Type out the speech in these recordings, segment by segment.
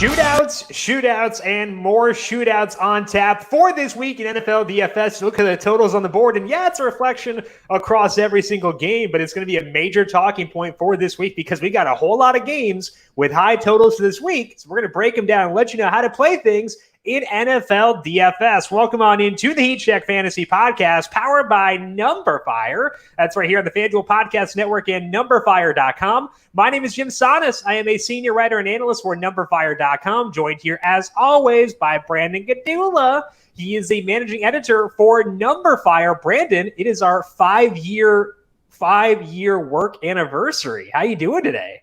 Shootouts, and more shootouts on tap for this week in NFL DFS. Look at the totals on the board, and yeah, it's a reflection across every single game, but it's going to be a major talking point for this week because we got a whole lot of games with high totals this week. So we're going to break them down and let you know how to play things in NFL DFS. Welcome on into the Heat Check Fantasy Podcast, powered by numberFire. That's right here on the FanDuel Podcast Network and numberFire.com. My name is Jim Sanas. I am a senior writer and analyst for numberFire.com, joined here as always by Brandon Gadula. He is a managing editor for numberFire. Brandon, it is our five-year work anniversary. How you doing today?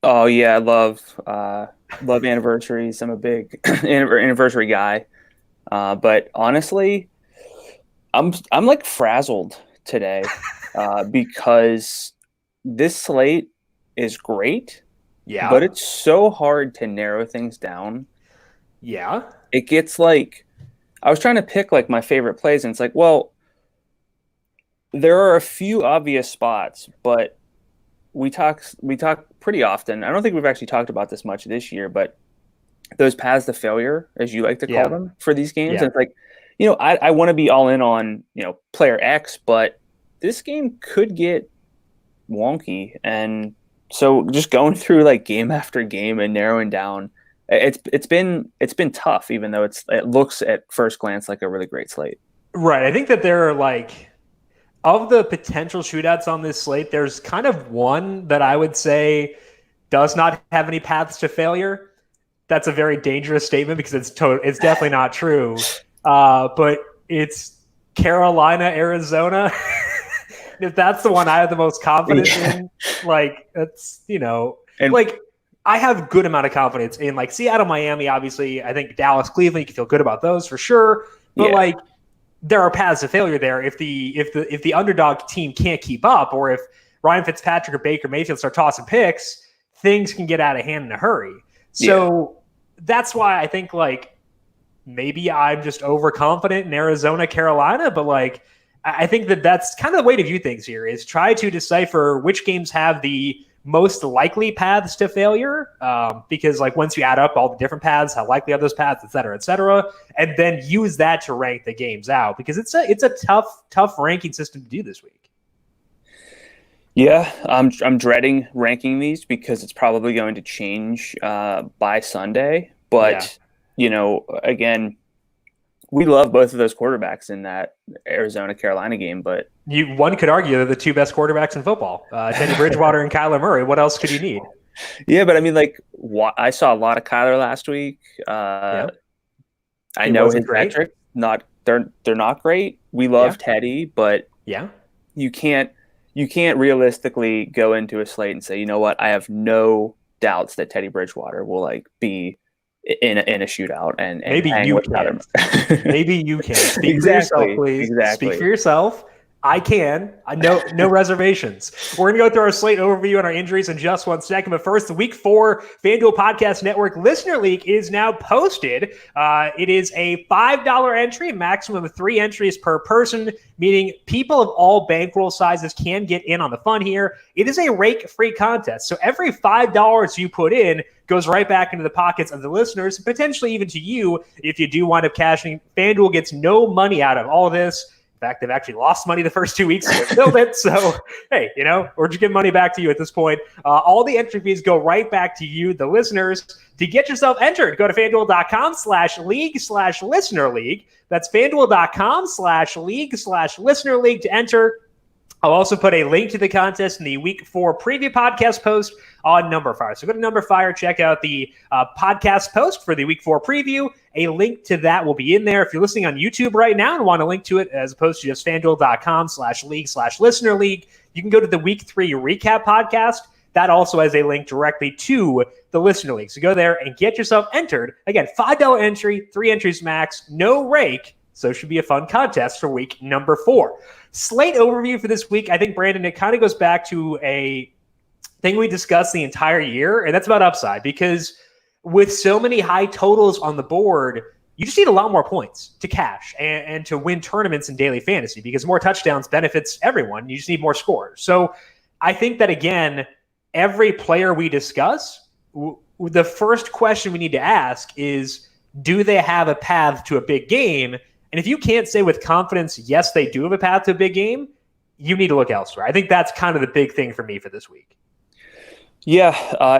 Oh yeah, I love anniversaries. I'm a big anniversary guy. But honestly, I'm like frazzled today because this slate is great. Yeah. But it's so hard to narrow things down. Yeah. It gets like I was trying to pick like my favorite plays, and it's like, well, there are a few obvious spots, but we talk pretty often. I don't think we've actually talked about this much this year, but those paths to failure, as you like to call them, for these games. And it's like, I want to be all in on, player X, but this game could get wonky. And so just going through like game after game and narrowing down, it's been tough, even though it looks at first glance like a really great slate. Right. I think that there are like, of the potential shootouts on this slate, there's kind of one that I would say does not have any paths to failure. That's a very dangerous statement because it's definitely not true. But it's Carolina, Arizona. If that's the one I have the most confidence in, like that's I have good amount of confidence in like Seattle, Miami. Obviously, I think Dallas, Cleveland, you can feel good about those for sure. But there are paths to failure there if the underdog team can't keep up, or if Ryan Fitzpatrick or Baker Mayfield start tossing picks, things can get out of hand in a hurry. So that's why I think like maybe I'm just overconfident in Arizona, Carolina, but like I think that's kind of the way to view things here is try to decipher which games have the most likely paths to failure, because like once you add up all the different paths, how likely are those paths, et cetera, and then use that to rank the games out, because it's a tough ranking system to do this week. Yeah, I'm dreading ranking these because it's probably going to change by Sunday. But again, we love both of those quarterbacks in that Arizona-Carolina game, but one could argue they're the two best quarterbacks in football, Teddy Bridgewater and Kyler Murray. What else could you need? Yeah, but I mean, like, I saw a lot of Kyler last week. I know his metrics they're not great. We love Teddy, but you can't realistically go into a slate and say, you know what, I have no doubts that Teddy Bridgewater will like be in a shootout and maybe you can. Maybe you can speak for yourself, please. Speak for yourself. I can. No reservations. We're going to go through our slate overview and our injuries in just 1 second. But first, the Week 4 FanDuel Podcast Network Listener League is now posted. It is a $5 entry, maximum of 3 entries per person, meaning people of all bankroll sizes can get in on the fun here. It is a rake-free contest. So every $5 you put in goes right back into the pockets of the listeners, potentially even to you if you do wind up cashing. FanDuel gets no money out of all of this. In fact, they've actually lost money the first 2 weeks to build it. So, hey, we're just giving money back to you at this point. All the entry fees go right back to you, the listeners. To get yourself entered, go to FanDuel.com/league/listener league. That's FanDuel.com/league/listener league to enter. I'll also put a link to the contest in the Week 4 preview podcast post on numberFire. So go to numberFire, check out the podcast post for the Week 4 preview. A link to that will be in there. If you're listening on YouTube right now and want a link to it as opposed to just FanDuel.com/league/listener league, you can go to the Week 3 recap podcast. That also has a link directly to the Listener League. So go there and get yourself entered. Again, $5 entry, 3 entries max, no rake. So it should be a fun contest for week number 4. Slate overview for this week. I think, Brandon, it kind of goes back to a thing we discussed the entire year, and that's about upside, because with so many high totals on the board, you just need a lot more points to cash and to win tournaments in daily fantasy, because more touchdowns benefits everyone. You just need more scores. So I think that, again, every player we discuss, the first question we need to ask is, do they have a path to a big game? And if you can't say with confidence, yes, they do have a path to a big game, you need to look elsewhere. I think that's kind of the big thing for me for this week. Yeah,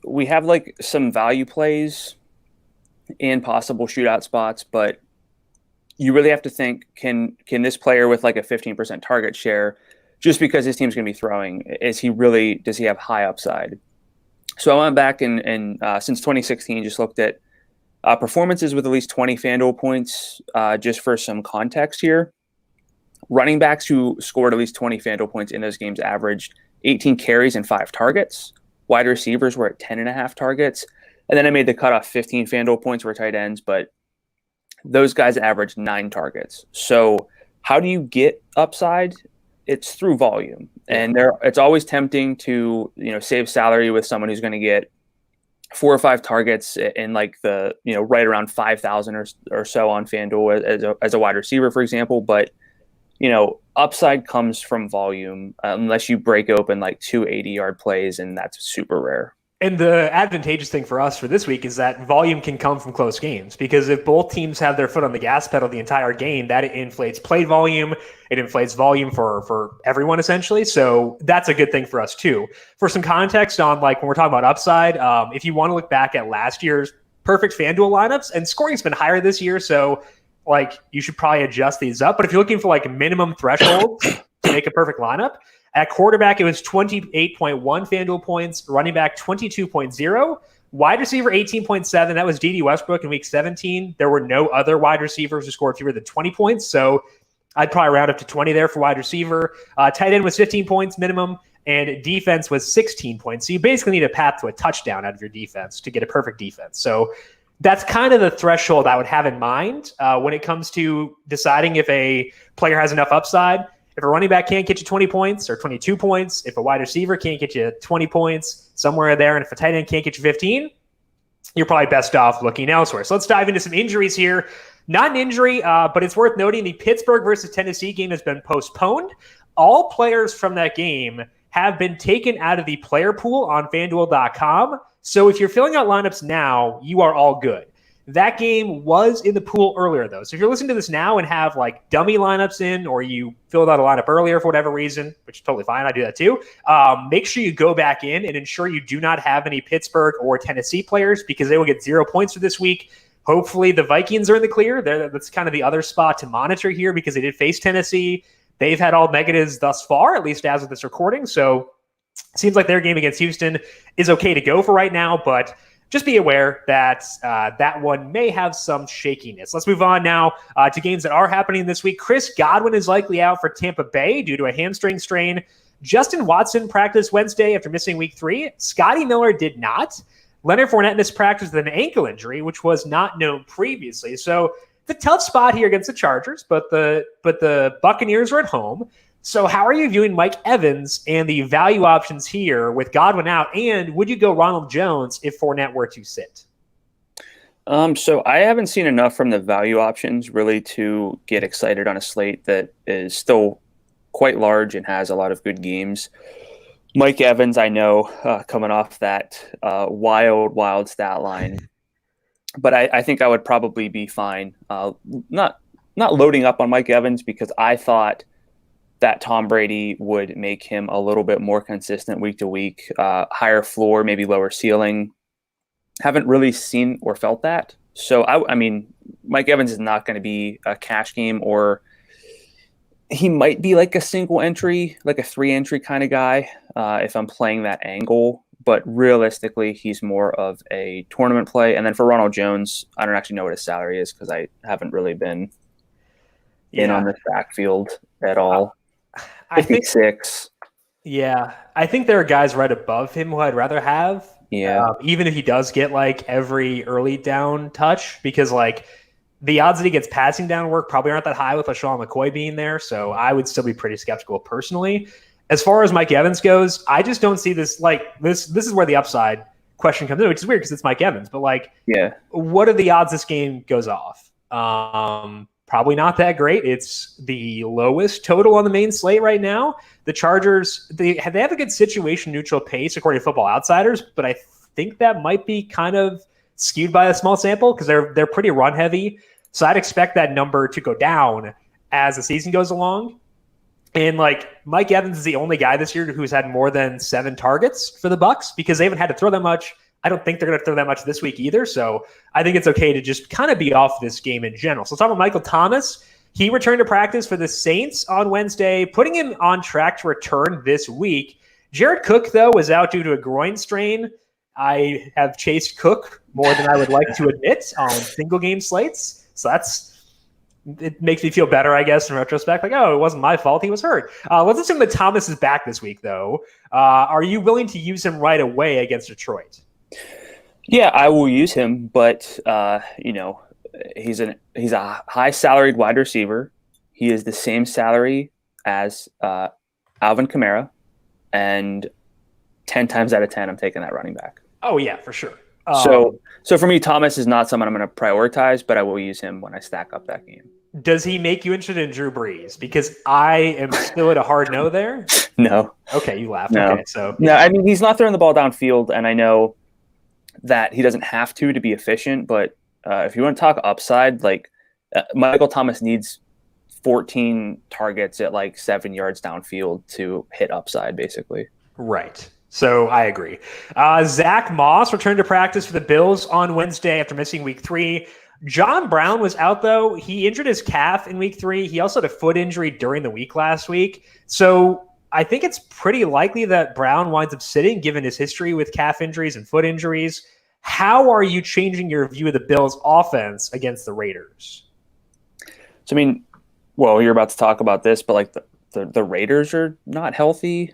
we have like some value plays and possible shootout spots, but you really have to think, can this player with like a 15% target share, just because his team's going to be throwing, does he have high upside? So I went back and since 2016, just looked at performances with at least 20 FanDuel points, just for some context here. Running backs who scored at least 20 FanDuel points in those games averaged 18 carries and 5 targets. Wide receivers were at 10.5 targets. And then I made the cutoff 15 FanDuel points were tight ends, but those guys averaged 9 targets. So how do you get upside? It's through volume. And it's always tempting to, save salary with someone who's going to get 4 or 5 targets in like the, right around 5,000 or so on FanDuel as a wide receiver, for example. But, upside comes from volume, unless you break open like 2 80-yard plays, and that's super rare. And the advantageous thing for us for this week is that volume can come from close games, because if both teams have their foot on the gas pedal the entire game, that inflates play volume. It inflates volume for everyone, essentially. So that's a good thing for us too. For some context on like when we're talking about upside, if you want to look back at last year's perfect FanDuel lineups, and scoring's been higher this year, so like you should probably adjust these up. But if you're looking for like minimum thresholds to make a perfect lineup, at quarterback, it was 28.1 FanDuel points, running back 22.0, wide receiver 18.7. That was D.D. Westbrook in week 17. There were no other wide receivers who scored fewer than 20 points. So I'd probably round up to 20 there for wide receiver. Tight end was 15 points minimum, and defense was 16 points. So you basically need a path to a touchdown out of your defense to get a perfect defense. So that's kind of the threshold I would have in mind when it comes to deciding if a player has enough upside. If a running back can't get you 20 points or 22 points, if a wide receiver can't get you 20 points, somewhere there, and if a tight end can't get you 15, you're probably best off looking elsewhere. So let's dive into some injuries here. Not an injury, but it's worth noting the Pittsburgh versus Tennessee game has been postponed. All players from that game have been taken out of the player pool on FanDuel.com. So if you're filling out lineups now, you are all good. That game was in the pool earlier, though. So if you're listening to this now and have like dummy lineups in, or you filled out a lineup earlier for whatever reason, which is totally fine, I do that too, make sure you go back in and ensure you do not have any Pittsburgh or Tennessee players, because they will get 0 points for this week. Hopefully the Vikings are in the clear. That's kind of the other spot to monitor here, because they did face Tennessee. They've had all negatives thus far, at least as of this recording. So it seems like their game against Houston is okay to go for right now, but just be aware that that one may have some shakiness. Let's move on now to games that are happening this week. Chris Godwin is likely out for Tampa Bay due to a hamstring strain. Justin Watson practiced Wednesday after missing week 3. Scotty Miller did not. Leonard Fournette missed practice with an ankle injury, which was not known previously. So the tough spot here against the Chargers, but the Buccaneers are at home. So how are you viewing Mike Evans and the value options here with Godwin out? And would you go Ronald Jones if Fournette were to sit? So I haven't seen enough from the value options really to get excited on a slate that is still quite large and has a lot of good games. Mike Evans, I know, coming off that wild stat line, but I think I would probably be fine. Not loading up on Mike Evans, because I thought that Tom Brady would make him a little bit more consistent week to week, higher floor, maybe lower ceiling. Haven't really seen or felt that. So, I mean, Mike Evans is not going to be a cash game, or he might be like a single entry, like a 3-entry kind of guy if I'm playing that angle. But realistically, he's more of a tournament play. And then for Ronald Jones, I don't actually know what his salary is, because I haven't really been in on this backfield at all. I think 56. Yeah, I think there are guys right above him who I'd rather have. Yeah. Even if he does get like every early down touch, because like the odds that he gets passing down work probably aren't that high with LaShawn McCoy being there. So I would still be pretty skeptical personally. As far as Mike Evans goes, I just don't see this like this. This is where the upside question comes in, which is weird because it's Mike Evans. But like, yeah, what are the odds this game goes off? Probably not that great. It's the lowest total on the main slate right now. The Chargers, they have a good situation neutral pace according to Football Outsiders, but I think that might be kind of skewed by a small sample because they're pretty run heavy. So I'd expect that number to go down as the season goes along. And like Mike Evans is the only guy this year who's had more than 7 targets for the Bucs because they haven't had to throw that much. I don't think they're going to throw that much this week either. So I think it's okay to just kind of be off this game in general. So let's talk about Michael Thomas. He returned to practice for the Saints on Wednesday, putting him on track to return this week. Jared Cook, though, was out due to a groin strain. I have chased Cook more than I would like to admit on single game slates. So it makes me feel better, I guess, in retrospect. Like, oh, it wasn't my fault. He was hurt. Let's assume that Thomas is back this week, though. Are you willing to use him right away against Detroit? Yeah, I will use him, but he's a high salaried wide receiver. He is the same salary as Alvin Kamara, and 10 times out of 10, I'm taking that running back. Oh yeah, for sure. So for me, Thomas is not someone I'm going to prioritize, but I will use him when I stack up that game. Does he make you interested in Drew Brees? Because I am still at a hard no there. No. Okay, you laughed. No. Okay, so no, I mean he's not throwing the ball downfield, and I know that he doesn't have to be efficient. But if you want to talk upside, like Michael Thomas needs 14 targets at like 7 yards downfield to hit upside, basically. Right. So I agree. Zach Moss returned to practice for the Bills on Wednesday after missing week 3. John Brown was out, though. He injured his calf in week 3. He also had a foot injury during the week last week. So I think it's pretty likely that Brown winds up sitting, given his history with calf injuries and foot injuries. How are you changing your view of the Bills' offense against the Raiders? So, I mean, well, you're about to talk about this, but like the Raiders are not healthy.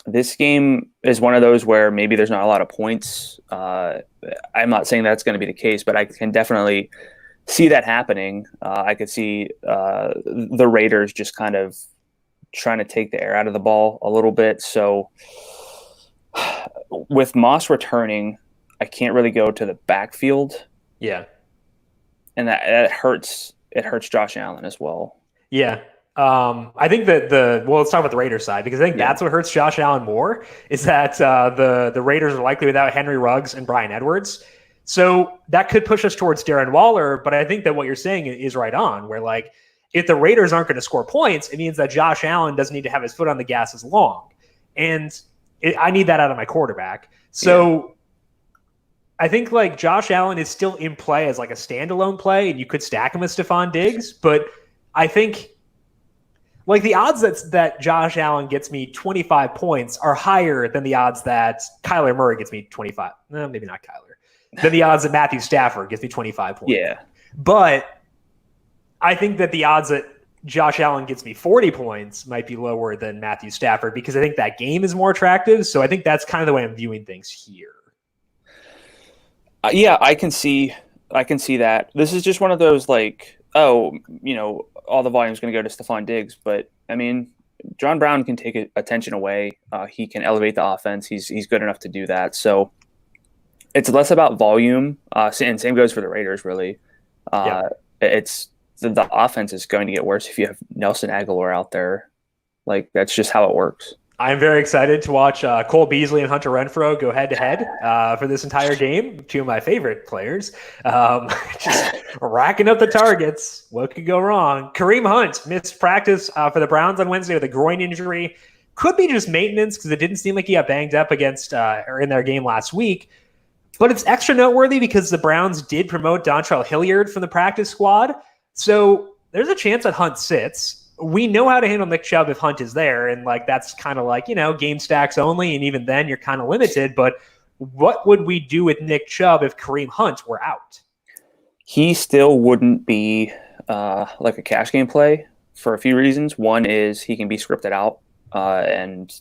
This game is one of those where maybe there's not a lot of points. I'm not saying that's going to be the case, but I can definitely see that happening. I could see the Raiders just kind of trying to take the air out of the ball a little bit. So with Moss returning, I can't really go to the backfield. Yeah. And that hurts. It hurts Josh Allen as well. Yeah. I think that let's talk about the Raiders side, because I think that's what hurts Josh Allen more is that the Raiders are likely without Henry Ruggs and Bryan Edwards. So that could push us towards Darren Waller. But I think that what you're saying is right on, where like if the Raiders aren't going to score points, it means that Josh Allen doesn't need to have his foot on the gas as long. And I need that out of my quarterback. So I think like Josh Allen is still in play as like a standalone play, and you could stack him with Stephon Diggs. But I think like the odds that Josh Allen gets me 25 points are higher than the odds that Kyler Murray gets me 25. No, maybe not Kyler. Than the odds that Matthew Stafford gets me 25 points. Yeah. But I think that the odds that Josh Allen gets me 40 points might be lower than Matthew Stafford, because I think that game is more attractive. So I think that's kind of the way I'm viewing things here. Yeah, I can see that. This is just one of those like, all the volume is going to go to Stephon Diggs, but I mean, John Brown can take attention away. He can elevate the offense. He's good enough to do that. So it's less about volume, and same goes for the Raiders. Really, it's the offense is going to get worse if you have Nelson Aguilar out there. Like that's just how it works. I'm very excited to watch Cole Beasley and Hunter Renfrow go head-to-head for this entire game. Two of my favorite players. Just racking up the targets. What could go wrong? Kareem Hunt missed practice for the Browns on Wednesday with a groin injury. Could be just maintenance because it didn't seem like he got banged up against or in their game last week. But it's extra noteworthy because the Browns did promote Dontrell Hilliard from the practice squad. So there's a chance that Hunt sits. We know how to handle Nick Chubb if Hunt is there, and like that's kind of like, game stacks only, and even then you're kind of limited. But what would we do with Nick Chubb if Kareem Hunt were out? He still wouldn't be like a cash game play for a few reasons. One is he can be scripted out, and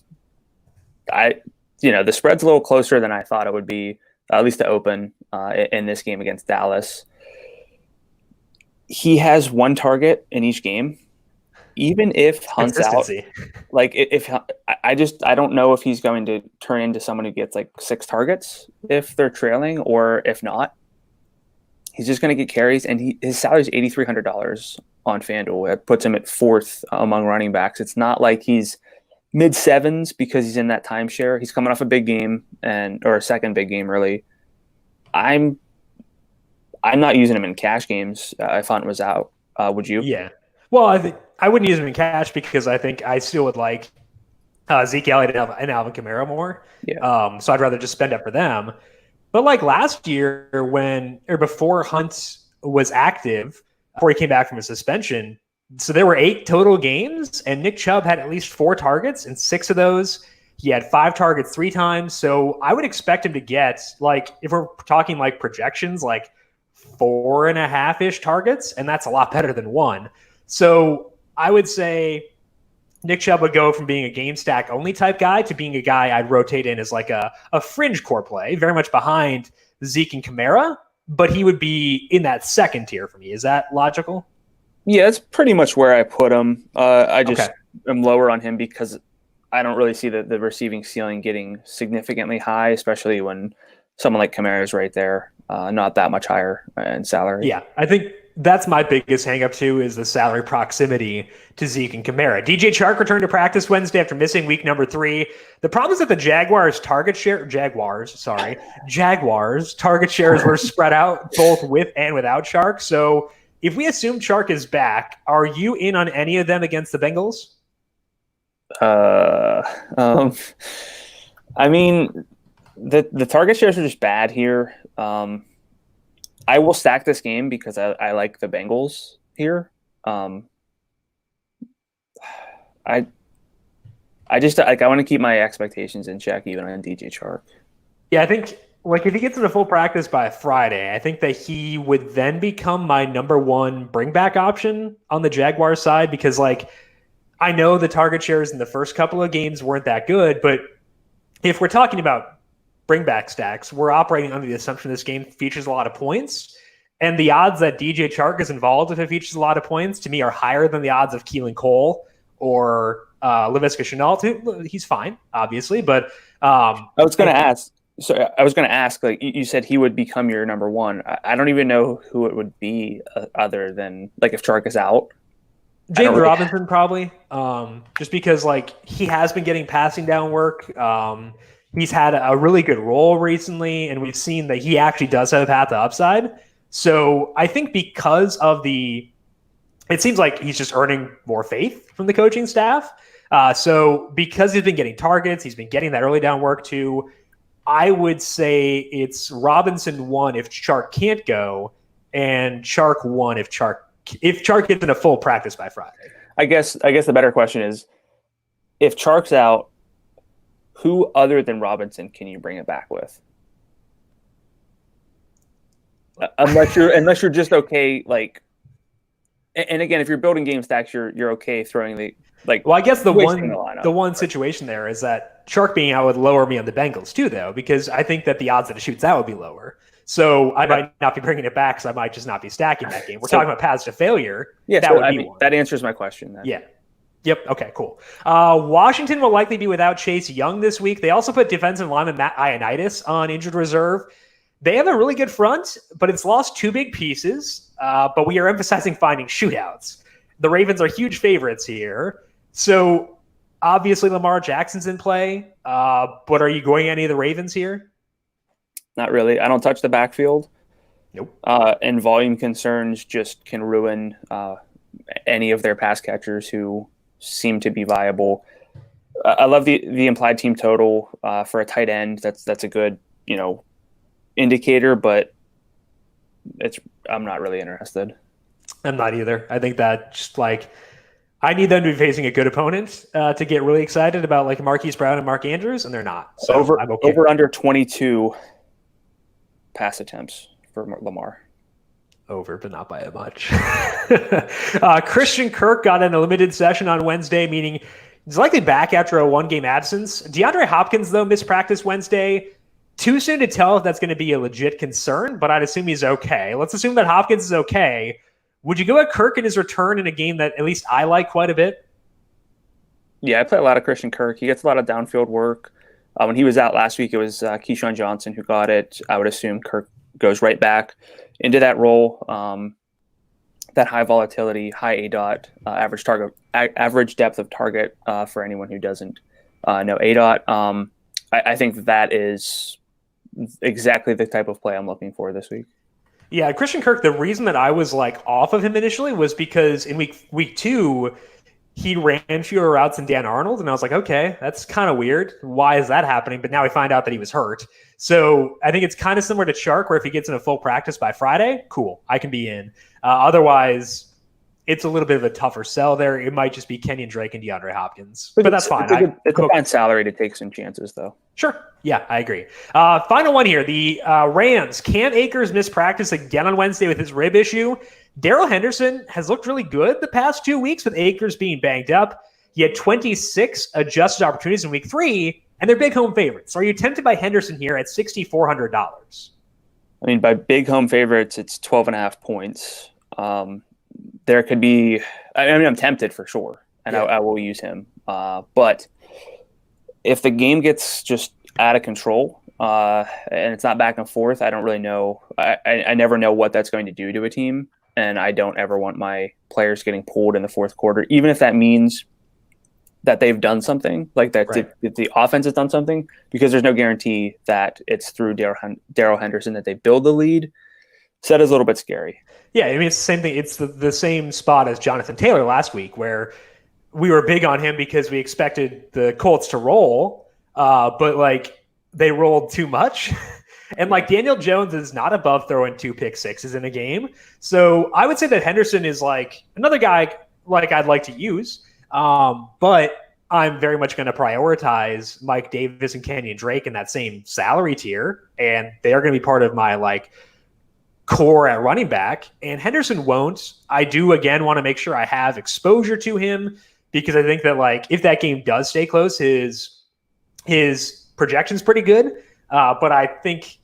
the spread's a little closer than I thought it would be, at least to open in this game against Dallas. He has one target in each game. Even if Hunt's out, like I don't know if he's going to turn into someone who gets like 6 targets if they're trailing, or if not, he's just going to get carries. And his salary is $8,300 on FanDuel. It puts him at 4th among running backs. It's not like he's mid sevens because he's in that timeshare. He's coming off a big game or a second big game really. I'm not using him in cash games if Hunt was out. Would you? Yeah. Well, I think I wouldn't use him in cash because I think I still would like Zeke Elliott and Alvin Kamara more. Yeah. So I'd rather just spend up for them. But like last year before Hunt was active, before he came back from a suspension, so there were 8 total games, and Nick Chubb had at least 4 targets, and 6 of those he had 5 targets 3 times. So I would expect him to get, like, if we're talking like projections, like 4.5-ish targets, and that's a lot better than 1. So I would say Nick Chubb would go from being a game stack only type guy to being a guy I'd rotate in as like a fringe core play, very much behind Zeke and Kamara, but he would be in that second tier for me. Is that logical? Yeah, it's pretty much where I put him. I just am lower on him because I don't really see the receiving ceiling getting significantly high, especially when someone like Kamara is right there, not that much higher in salary. Yeah, I think that's my biggest hang-up too, is the salary proximity to Zeke and Kamara. DJ Chark returned to practice Wednesday after missing week number 3. The problem is that the Jaguars target shares were spread out both with and without Chark. So if we assume Chark is back, are you in on any of them against the Bengals? I mean, the target shares are just bad here. I will stack this game because I like the Bengals here. I just I want to keep my expectations in check even on DJ Chark. Yeah, I think like if he gets into full practice by Friday, I think that he would then become my number 1 bring back option on the Jaguars side, because like I know the target shares in the first couple of games weren't that good, but if we're talking about bring back stacks, we're operating under the assumption this game features a lot of points. And the odds that DJ Chark is involved if it features a lot of points, to me, are higher than the odds of Keelan Cole or Laviska Shenault. He's fine, obviously, but I was going to ask. So I was going to ask, like you said, he would become your number 1. I don't even know who it would be other than like if Chark is out. James Robinson probably, just because like he has been getting passing down work. He's had a really good role recently, and we've seen that he actually does have a path to upside. So I think because of it seems like he's just earning more faith from the coaching staff. So because he's been getting targets, he's been getting that early down work too. I would say it's Robinson 1 if Chark can't go, and Chark 1 if Chark gets in a full practice by Friday. I guess the better question is, if Chark's out, who other than Robinson can you bring it back with? Unless you're just okay, like, and again, if you're building game stacks, you're okay throwing the like. Well, I guess the one situation there is that Chark being out would lower me on the Bengals too, though, because I think that the odds that it shoots out would be lower. So I might not be bringing it back, because I might just not be stacking that game. We're talking about paths to failure. Yeah, that would be one. That answers my question then. Yeah. Yep. Okay, cool. Washington will likely be without Chase Young this week. They also put defensive lineman Matt Ioannidis on injured reserve. They have a really good front, but it's lost 2 big pieces. But we are emphasizing finding shootouts. The Ravens are huge favorites here. So obviously Lamar Jackson's in play. But are you going any of the Ravens here? Not really. I don't touch the backfield. Nope. And volume concerns just can ruin any of their pass catchers who seem to be viable. I love the implied team total for a tight end. That's a good indicator, but I'm not really interested. I'm not either. I think that just like I need them to be facing a good opponent to get really excited about like Marquise Brown and Mark Andrews, and they're not. So over under 22 pass attempts for Lamar. Over, but not by a much. Christian Kirk got in a limited session on Wednesday, meaning he's likely back after a 1-game absence. DeAndre Hopkins, though, missed practice Wednesday. Too soon to tell if that's going to be a legit concern, but I'd assume he's okay. Let's assume that Hopkins is okay. Would you go at Kirk in his return in a game that at least I like quite a bit? Yeah, I play a lot of Christian Kirk. He gets a lot of downfield work. When he was out last week, it was Keyshawn Johnson who got it. I would assume Kirk goes right back into that role. That high volatility, high ADOT, average depth of target for anyone who doesn't No, ADOT. I think that is exactly the type of play I'm looking for this week. Yeah, Christian Kirk, the reason that I was like off of him initially was because in week 2, he ran fewer routes than Dan Arnold, and I was like, okay, that's kind of weird. Why is that happening? But now we find out that he was hurt. So I think it's kind of similar to Chark, where if he gets in a full practice by Friday, cool, I can be in. Otherwise, it's a little bit of a tougher sell there. It might just be Kenyon Drake and DeAndre Hopkins, but that's fine. It's a fine salary to take some chances, though. Sure. Yeah, I agree. Final one here. The Rams. Cam Akers missed practice again on Wednesday with his rib issue. Darrell Henderson has looked really good the past 2 weeks with Akers being banged up. He had 26 adjusted opportunities in week 3, and they're big home favorites. Are you tempted by Henderson here at $6,400? I mean, by big home favorites, it's 12.5 points. There could be – I mean, I'm tempted for sure, and yeah. I will use him. But if the game gets just out of control and it's not back and forth, I don't really know. I never know what that's going to do to a team, and I don't ever want my players getting pulled in the fourth quarter, even if that means that they've done something, like that right. the offense has done something, because there's no guarantee that it's through Darrell Henderson that they build the lead. So that is a little bit scary. Yeah, I mean, it's the same thing. It's the same spot as Jonathan Taylor last week, where we were big on him because we expected the Colts to roll, but like they rolled too much. And like Daniel Jones is not above throwing 2 pick sixes in a game. So I would say that Henderson is like another guy like I'd like to use. But I'm very much going to prioritize Mike Davis and Kenyon Drake in that same salary tier. And they are going to be part of my like core at running back. And Henderson won't. I do again want to make sure I have exposure to him, because I think that like if that game does stay close, his projection's pretty good. But I think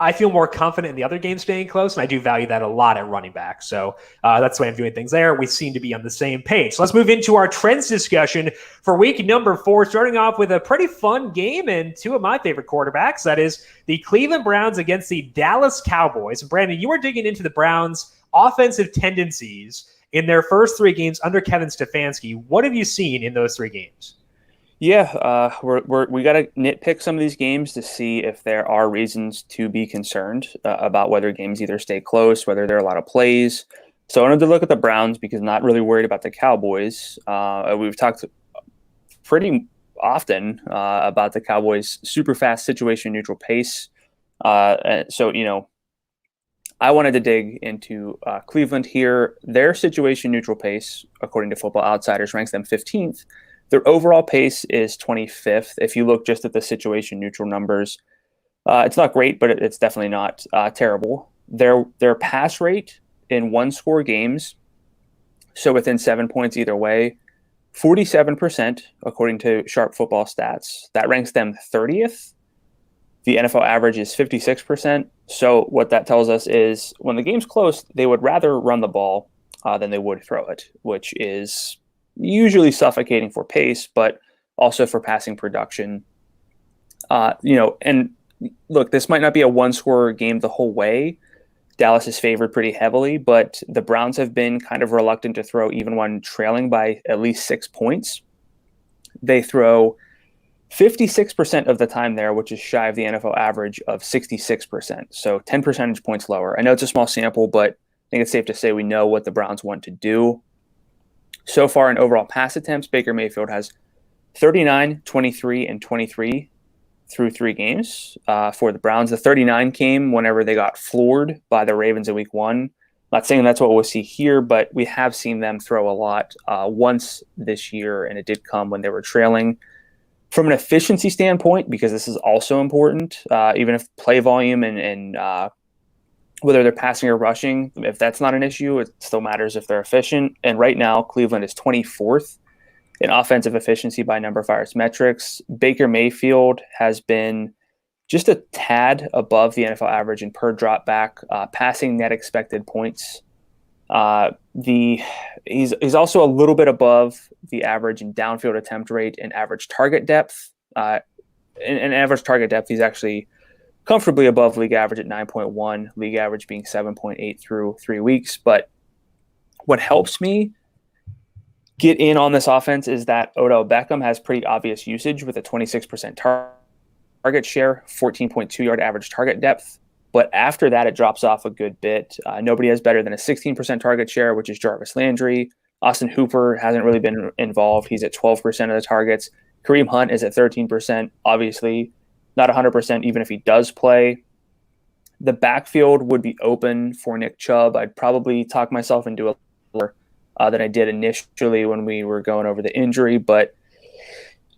I feel more confident in the other game staying close, and I do value that a lot at running back. So that's the way I'm doing things there. We seem to be on the same page. So let's move into our trends discussion for week number 4, starting off with a pretty fun game and 2 of my favorite quarterbacks. That is the Cleveland Browns against the Dallas Cowboys. Brandon, you were digging into the Browns' offensive tendencies in their first 3 games under Kevin Stefanski. What have you seen in those 3 games? Yeah, we got to nitpick some of these games to see if there are reasons to be concerned about whether games either stay close, whether there are a lot of plays. So I wanted to look at the Browns because I'm not really worried about the Cowboys. We've talked pretty often about the Cowboys' super fast situation neutral pace. So, you know, I wanted to dig into Cleveland here. Their situation neutral pace, according to Football Outsiders, ranks them 15th. Their overall pace is 25th. If you look just at the situation neutral numbers, it's not great, but it's definitely not terrible. Their pass rate in 1-score games, so within 7 points either way, 47%, according to Sharp Football Stats. That ranks them 30th. The NFL average is 56%. So what that tells us is when the game's close, they would rather run the ball than they would throw it, which is usually suffocating for pace, but also for passing production. And look, this might not be a 1-score game the whole way. Dallas is favored pretty heavily, but the Browns have been kind of reluctant to throw even when trailing by at least 6 points. They throw 56% of the time there, which is shy of the NFL average of 66%. So 10 percentage points lower. I know it's a small sample, but I think it's safe to say we know what the Browns want to do. So far in overall pass attempts, Baker Mayfield has 39, 23, and 23 through 3 games for the Browns. The 39 came whenever they got floored by the Ravens in week 1. Not saying that's what we'll see here, but we have seen them throw a lot once this year, and it did come when they were trailing. From an efficiency standpoint, because this is also important, even if play volume and whether they're passing or rushing, if that's not an issue, it still matters if they're efficient. And right now, Cleveland is 24th in offensive efficiency by numberFire's metrics. Baker Mayfield has been just a tad above the NFL average in per drop back, passing net expected points. He's also a little bit above the average in downfield attempt rate and average target depth. In average target depth, he's actually comfortably above league average at 9.1, league average being 7.8 through 3 weeks. But what helps me get in on this offense is that Odell Beckham has pretty obvious usage with a 26% target share, 14.2 yard average target depth. But after that, it drops off a good bit. Nobody has better than a 16% target share, which is Jarvis Landry. Austin Hooper hasn't really been involved. He's at 12% of the targets. Kareem Hunt is at 13%. Obviously, not 100% even if he does play. The backfield would be open for Nick Chubb. I'd probably talk myself into a lower than I did initially when we were going over the injury. But,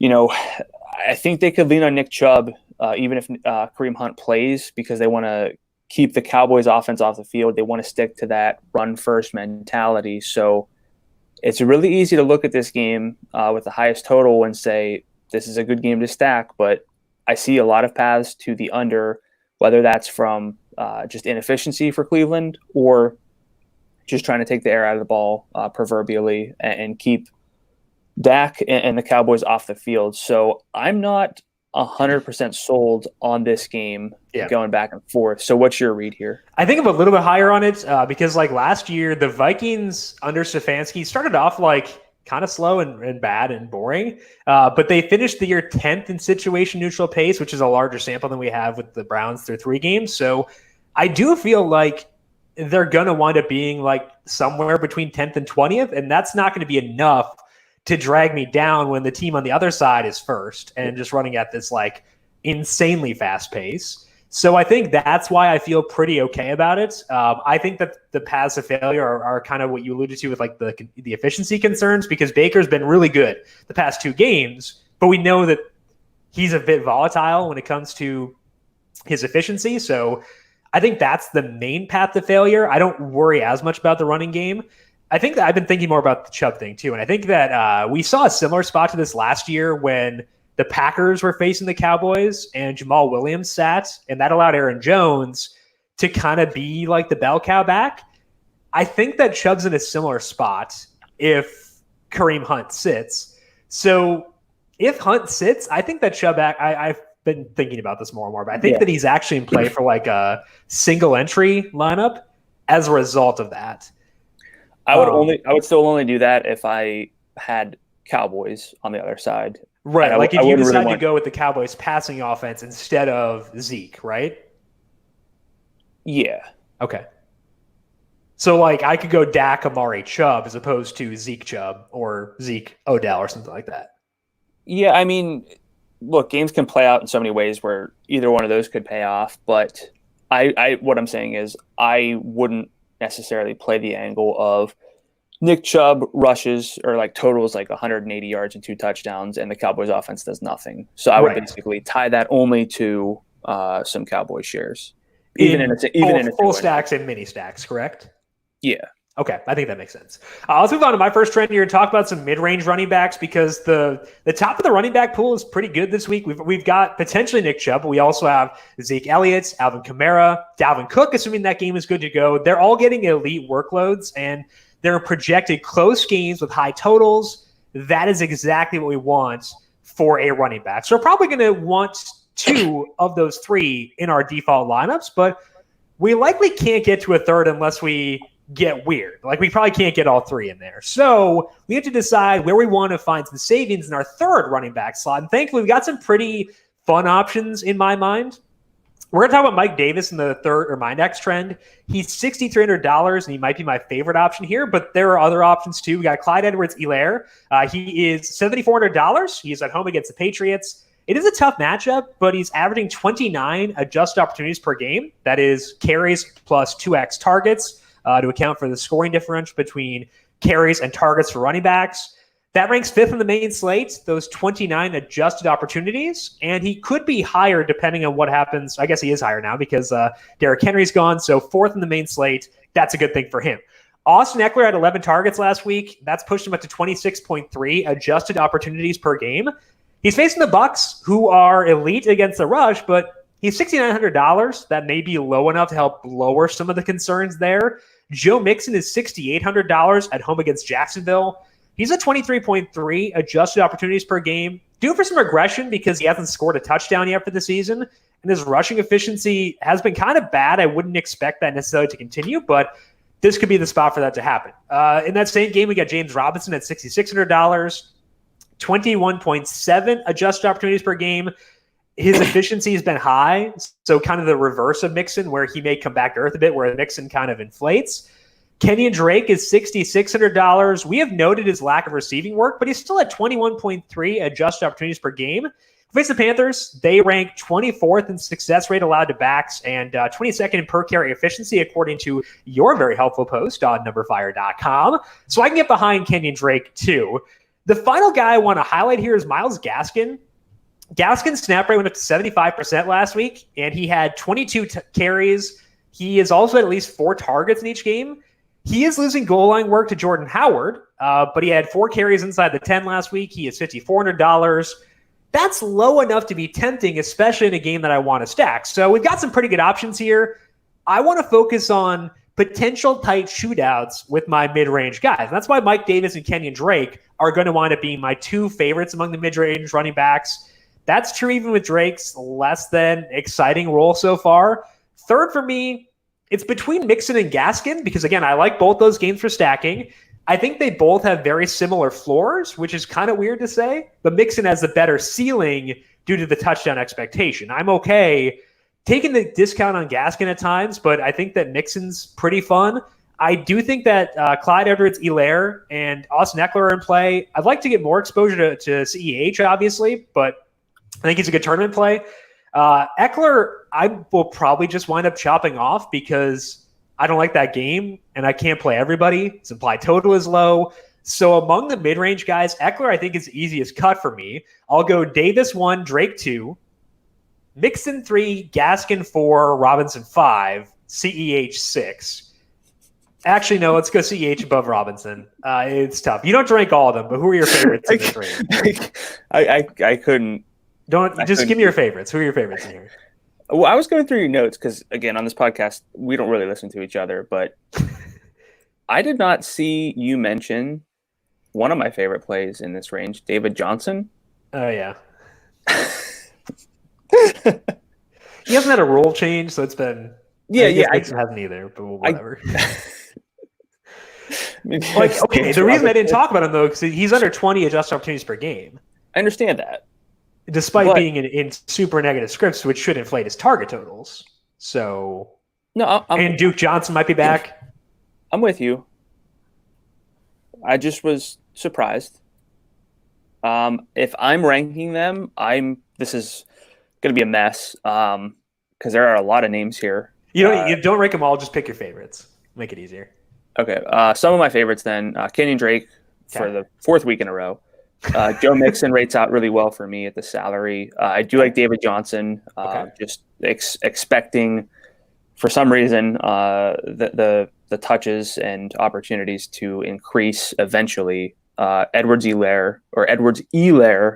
I think they could lean on Nick Chubb even if Kareem Hunt plays, because they want to keep the Cowboys offense off the field. They want to stick to that run-first mentality. So it's really easy to look at this game with the highest total and say, this is a good game to stack, but I see a lot of paths to the under, whether that's from just inefficiency for Cleveland or just trying to take the air out of the ball proverbially and keep Dak and the Cowboys off the field. So I'm not 100% sold on this game going back and forth. So what's your read here? I think I'm a little bit higher on it because like last year, the Vikings under Stefanski started off like kind of slow and bad and boring, but they finished the year 10th in situation neutral pace, which is a larger sample than we have with the Browns through 3 games. So I do feel like they're going to wind up being like somewhere between 10th and 20th, and that's not going to be enough to drag me down when the team on the other side is first and just running at this like insanely fast pace. So I think that's why I feel pretty okay about it. I think that the paths of failure are kind of what you alluded to with like the efficiency concerns, because Baker's been really good the past 2 games, but we know that he's a bit volatile when it comes to his efficiency. So I think that's the main path to failure. I don't worry as much about the running game. I think that I've been thinking more about the Chubb thing too. And I think that we saw a similar spot to this last year when the Packers were facing the Cowboys and Jamal Williams sat, and that allowed Aaron Jones to kind of be like the bell cow back. I think that Chubb's in a similar spot if Kareem Hunt sits. So if Hunt sits, I think that Chubb, I've been thinking about this more and more, but I think that he's actually in play for like a single entry lineup as a result of that. I would still only do that if I had Cowboys on the other side. Right. Like if you decide to go with the Cowboys passing offense instead of Zeke, right? Yeah. Okay. So like I could go Dak, Amari, Chubb as opposed to Zeke Chubb or Zeke Odell or something like that. Yeah, I mean, look, games can play out in so many ways where either one of those could pay off, but what I'm saying is I wouldn't necessarily play the angle of Nick Chubb rushes or like totals like 180 yards and 2 touchdowns and the Cowboys offense does nothing. So I would basically tie that only to some Cowboys shares. Even in full stacks and mini stacks, correct? Yeah. Okay, I think that makes sense. Let's move on to my first trend here and talk about some mid-range running backs, because the top of the running back pool is pretty good this week. We've got potentially Nick Chubb, but we also have Zeke Elliott, Alvin Kamara, Dalvin Cook, assuming that game is good to go. They're all getting elite workloads, and they're projected close games with high totals. That is exactly what we want for a running back. So we're probably going to want 2 of those 3 in our default lineups, but we likely can't get to a third unless we get weird. Like we probably can't get all 3 in there. So we have to decide where we want to find some savings in our third running back slot. And thankfully, we got some pretty fun options in my mind. We're going to talk about Mike Davis in the third or my next trend. He's $6,300, and he might be my favorite option here, but there are other options too. We got Clyde Edwards-Helaire. He is $7,400. He is at home against the Patriots. It is a tough matchup, but he's averaging 29 adjusted opportunities per game. That is carries plus 2x targets to account for the scoring differential between carries and targets for running backs. That ranks 5th in the main slate, those 29 adjusted opportunities, and he could be higher depending on what happens. I guess he is higher now because Derrick Henry's gone, so 4th in the main slate. That's a good thing for him. Austin Eckler had 11 targets last week. That's pushed him up to 26.3 adjusted opportunities per game. He's facing the Bucs, who are elite against the rush, but he's $6,900. That may be low enough to help lower some of the concerns there. Joe Mixon is $6,800 at home against Jacksonville. He's at 23.3 adjusted opportunities per game. Due for some regression because he hasn't scored a touchdown yet for the season, and his rushing efficiency has been kind of bad. I wouldn't expect that necessarily to continue, but this could be the spot for that to happen. In that same game, we got James Robinson at $6,600, 21.7 adjusted opportunities per game. His efficiency has been high, so kind of the reverse of Mixon, where he may come back to earth a bit, where Mixon kind of inflates. Kenyon Drake is $6,600. We have noted his lack of receiving work, but he's still at 21.3 adjusted opportunities per game. Face the Panthers, they rank 24th in success rate allowed to backs and 22nd in per carry efficiency, according to your very helpful post on numberFire.com. So I can get behind Kenyon Drake too. The final guy I want to highlight here is Myles Gaskin. Gaskin's snap rate went up to 75% last week, and he had 22 carries. He has also had at least 4 targets in each game. He is losing goal line work to Jordan Howard, but he had 4 carries inside the 10 last week. He is $5,400. That's low enough to be tempting, especially in a game that I want to stack. So we've got some pretty good options here. I want to focus on potential tight shootouts with my mid-range guys. And that's why Mike Davis and Kenyon Drake are going to wind up being my 2 favorites among the mid-range running backs. That's true even with Drake's less than exciting role so far. Third for me, it's between Mixon and Gaskin because, again, I like both those games for stacking. I think they both have very similar floors, which is kind of weird to say, but Mixon has the better ceiling due to the touchdown expectation. I'm okay taking the discount on Gaskin at times, but I think that Mixon's pretty fun. I do think that Clyde Edwards-Helaire and Austin Eckler are in play. I'd like to get more exposure to CEH, obviously, but I think he's a good tournament play. Eckler, I will probably just wind up chopping off because I don't like that game, and I can't play everybody. His implied total is low. So among the mid-range guys, Eckler I think is the easiest cut for me. I'll go Davis 1, Drake 2, Mixon 3, Gaskin 4, Robinson 5, CEH 6. Actually, no, let's go CEH above Robinson. It's tough. You don't rank all of them, but who are your favorites in this range? I couldn't. Give me your favorites. Who are your favorites in here? Well, I was going through your notes because, again, on this podcast, we don't really listen to each other, but I did not see you mention one of my favorite plays in this range, David Johnson. Oh, yeah. He hasn't had a role change, so it's been... Yeah. I hasn't either, but whatever. The reason I didn't talk about him, though, because he's under 20 adjusted opportunities per game. I understand that. Despite being in super negative scripts, which should inflate his target totals. So, and Duke Johnson might be back. I'm with you. I just was surprised. If I'm ranking them, this is going to be a mess because there are a lot of names here. You don't rank them all. Just pick your favorites. Make it easier. Okay. Some of my favorites then. Kenyon Drake for the 4th week in a row. Joe Mixon rates out really well for me at the salary. I do like David Johnson. Just expecting, for some reason, the touches and opportunities to increase eventually. Edwards-Helaire,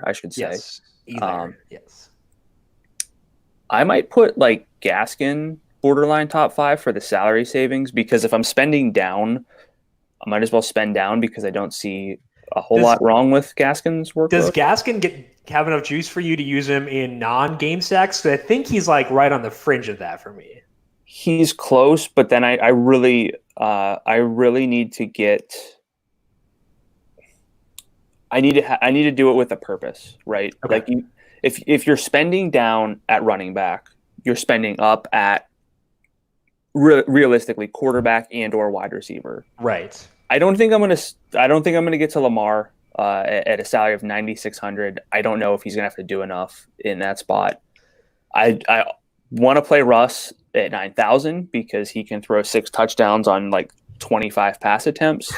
I should say. Yes. Yes. I might put like Gaskin borderline top 5 for the salary savings because if I'm spending down, I might as well spend down because I don't see a whole lot wrong with Gaskin's workload. Does Gaskin have enough juice for you to use him in non-game stacks? I think he's like right on the fringe of that for me. He's close, but then I really need to get. I need to do it with a purpose, right? Okay. Like if you're spending down at running back, you're spending up at realistically quarterback and or wide receiver, right? I don't think I'm gonna get to Lamar at a salary of $9,600. I don't know if he's gonna have to do enough in that spot. I want to play Russ at 9,000 because he can throw 6 touchdowns on like 25 pass attempts.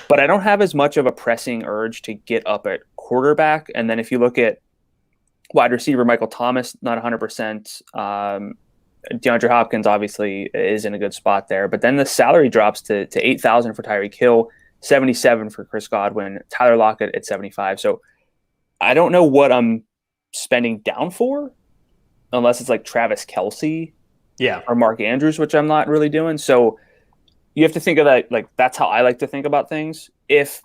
But I don't have as much of a pressing urge to get up at quarterback. And then if you look at wide receiver, Michael Thomas, not 100%. DeAndre Hopkins obviously is in a good spot there. But then the salary drops to 8,000 for Tyreek Hill, 77 for Chris Godwin, Tyler Lockett at 75. So I don't know what I'm spending down for unless it's like Travis Kelce or Mark Andrews, which I'm not really doing. So you have to think of that. Like, that's how I like to think about things. If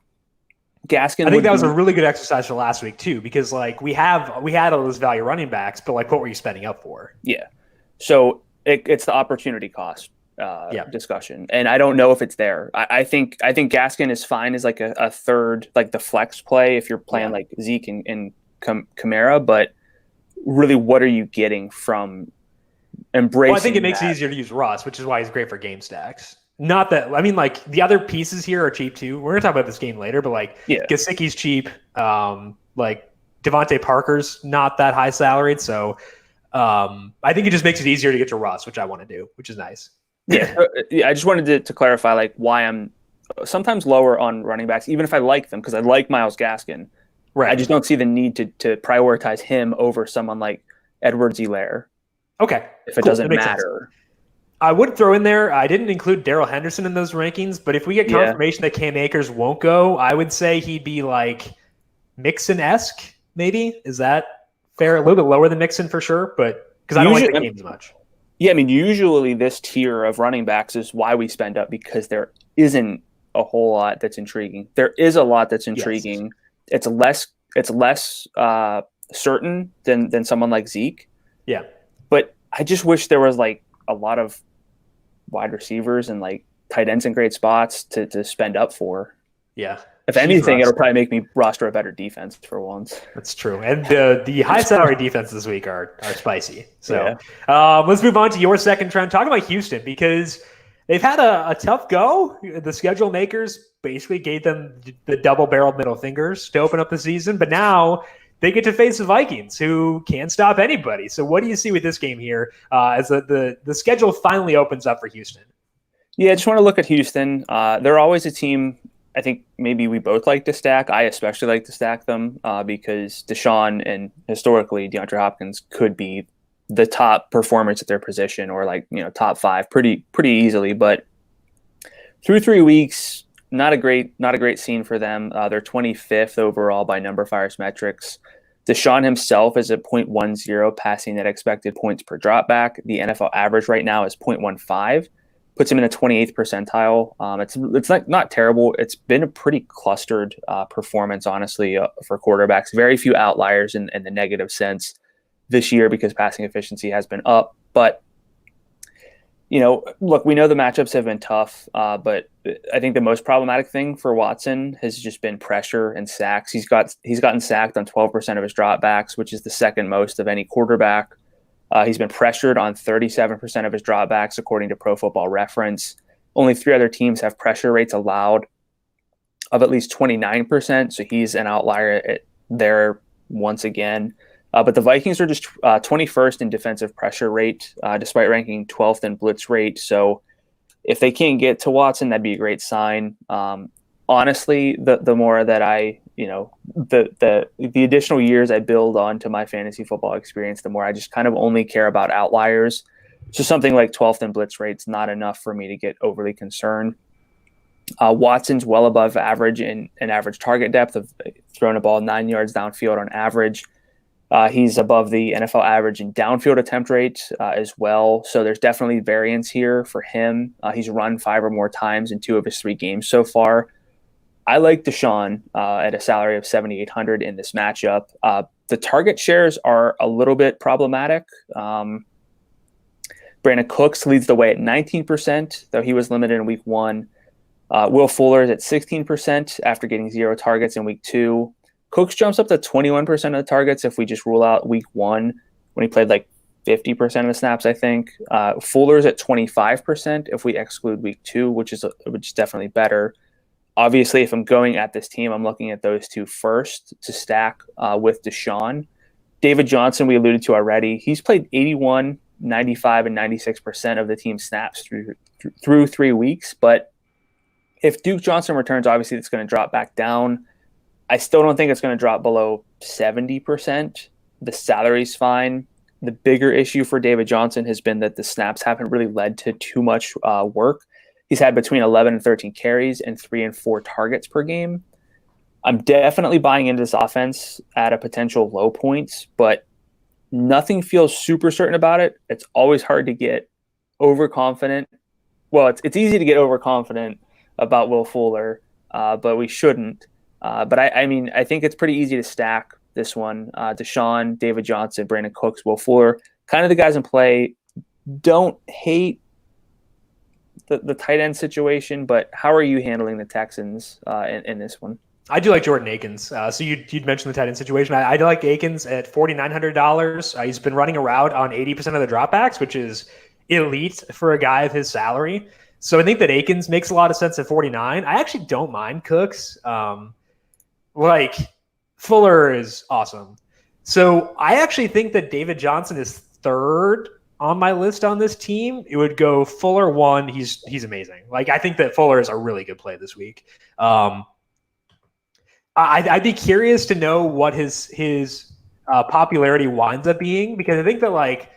Gaskin, I think that was a really good exercise for last week too, because like we had all those value running backs, but like, what were you spending up for? Yeah. So it's the opportunity cost. discussion, and I don't know if it's there. I think Gaskin is fine as like a third, like the flex play if you're playing like Zeke and Kamara, but really, what are you getting from embracing? Well, I think it makes it easier to use Russ, which is why he's great for game stacks. Not that, I mean, like the other pieces here are cheap too. We're gonna talk about this game later, but like Gesicki's cheap. Like Devontae Parker's not that high salaried, so I think it just makes it easier to get to Russ, which I want to do, which is nice. Yeah, I just wanted to clarify like why I'm sometimes lower on running backs, even if I like them, because I like Myles Gaskin. Right. I just don't see the need to prioritize him over someone like Edwards-Helaire. Okay. If it doesn't matter. Sense. I would throw in there, I didn't include Darrell Henderson in those rankings, but if we get confirmation that Cam Akers won't go, I would say he'd be like Mixon-esque, maybe. Is that fair? A little bit lower than Mixon for sure, but because I don't like the game as much. Yeah, I mean, usually this tier of running backs is why we spend up, because there isn't a whole lot that's intriguing. There is a lot that's intriguing. Yes. It's less certain than someone like Zeke. Yeah. But I just wish there was like a lot of wide receivers and like tight ends in great spots to spend up for. Yeah. If anything, it'll probably make me roster a better defense for once. That's true. And the high salary defense this week are spicy. So let's move on to your second trend. Talk about Houston, because they've had a tough go. The schedule makers basically gave them the double-barreled middle fingers to open up the season, but now they get to face the Vikings, who can't stop anybody. So what do you see with this game here as the schedule finally opens up for Houston? Yeah, I just want to look at Houston. They're always a team I think maybe we both like to stack. I especially like to stack them because Deshaun and historically DeAndre Hopkins could be the top performers at their position, or like, you know, top five pretty easily. But through 3 weeks, not a great scene for them. They're 25th overall by numberFire's metrics. Deshaun himself is at 0.10 passing net expected points per dropback. The NFL average right now is 0.15. Puts him in the 28th percentile. It's not terrible. It's been a pretty clustered performance, honestly, for quarterbacks. Very few outliers in the negative sense this year because passing efficiency has been up. But, you know, look, we know the matchups have been tough, but I think the most problematic thing for Watson has just been pressure and sacks. He's gotten sacked on 12% of his dropbacks, which is the second most of any quarterback. He's been pressured on 37% of his dropbacks, according to Pro Football Reference. Only 3 other teams have pressure rates allowed of at least 29%, so he's an outlier there once again. But the Vikings are just 21st in defensive pressure rate, despite ranking 12th in blitz rate. So if they can't get to Watson, that'd be a great sign. Honestly, the more that I, you know, the additional years I build onto my fantasy football experience, the more I just kind of only care about outliers. So something like 12th in blitz rate's not enough for me to get overly concerned. Watson's well above average in an average target depth of throwing a ball 9 yards downfield on average. He's above the NFL average in downfield attempt rate as well. So there's definitely variance here for him. He's run 5 or more times in 2 of his 3 games so far. I like Deshaun at a salary of $7,800 in this matchup. The target shares are a little bit problematic. Brandon Cooks leads the way at 19%, though he was limited in week 1. Will Fuller is at 16% after getting 0 targets in week 2. Cooks jumps up to 21% of the targets if we just rule out week 1 when he played like 50% of the snaps, I think. Fuller's at 25% if we exclude week 2, which is definitely better. Obviously, if I'm going at this team, I'm looking at those 2 first to stack with Deshaun. David Johnson, we alluded to already. He's played 81, 95, and 96% of the team's snaps through 3 weeks. But if Duke Johnson returns, obviously it's going to drop back down. I still don't think it's going to drop below 70%. The salary's fine. The bigger issue for David Johnson has been that the snaps haven't really led to too much work. He's had between 11 and 13 carries and 3 and 4 targets per game. I'm definitely buying into this offense at a potential low point, but nothing feels super certain about it. It's always hard to get overconfident. Well, it's easy to get overconfident about Will Fuller, but we shouldn't. But I mean, I think it's pretty easy to stack this one. Deshaun, David Johnson, Brandon Cooks, Will Fuller, kind of the guys in play. Don't hate the tight end situation, but how are you handling the Texans in this one? I do like Jordan Akins. So you'd mentioned the tight end situation. I do like Akins at $4,900. He's been running a route on 80% of the dropbacks, which is elite for a guy of his salary. So I think that Akins makes a lot of sense at 49. I actually don't mind Cooks. Fuller is awesome. So I actually think that David Johnson is third on my list on this team. It would go Fuller 1. He's amazing. Like, I think that Fuller is a really good play this week. I'd be curious to know what his popularity winds up being, because I think that like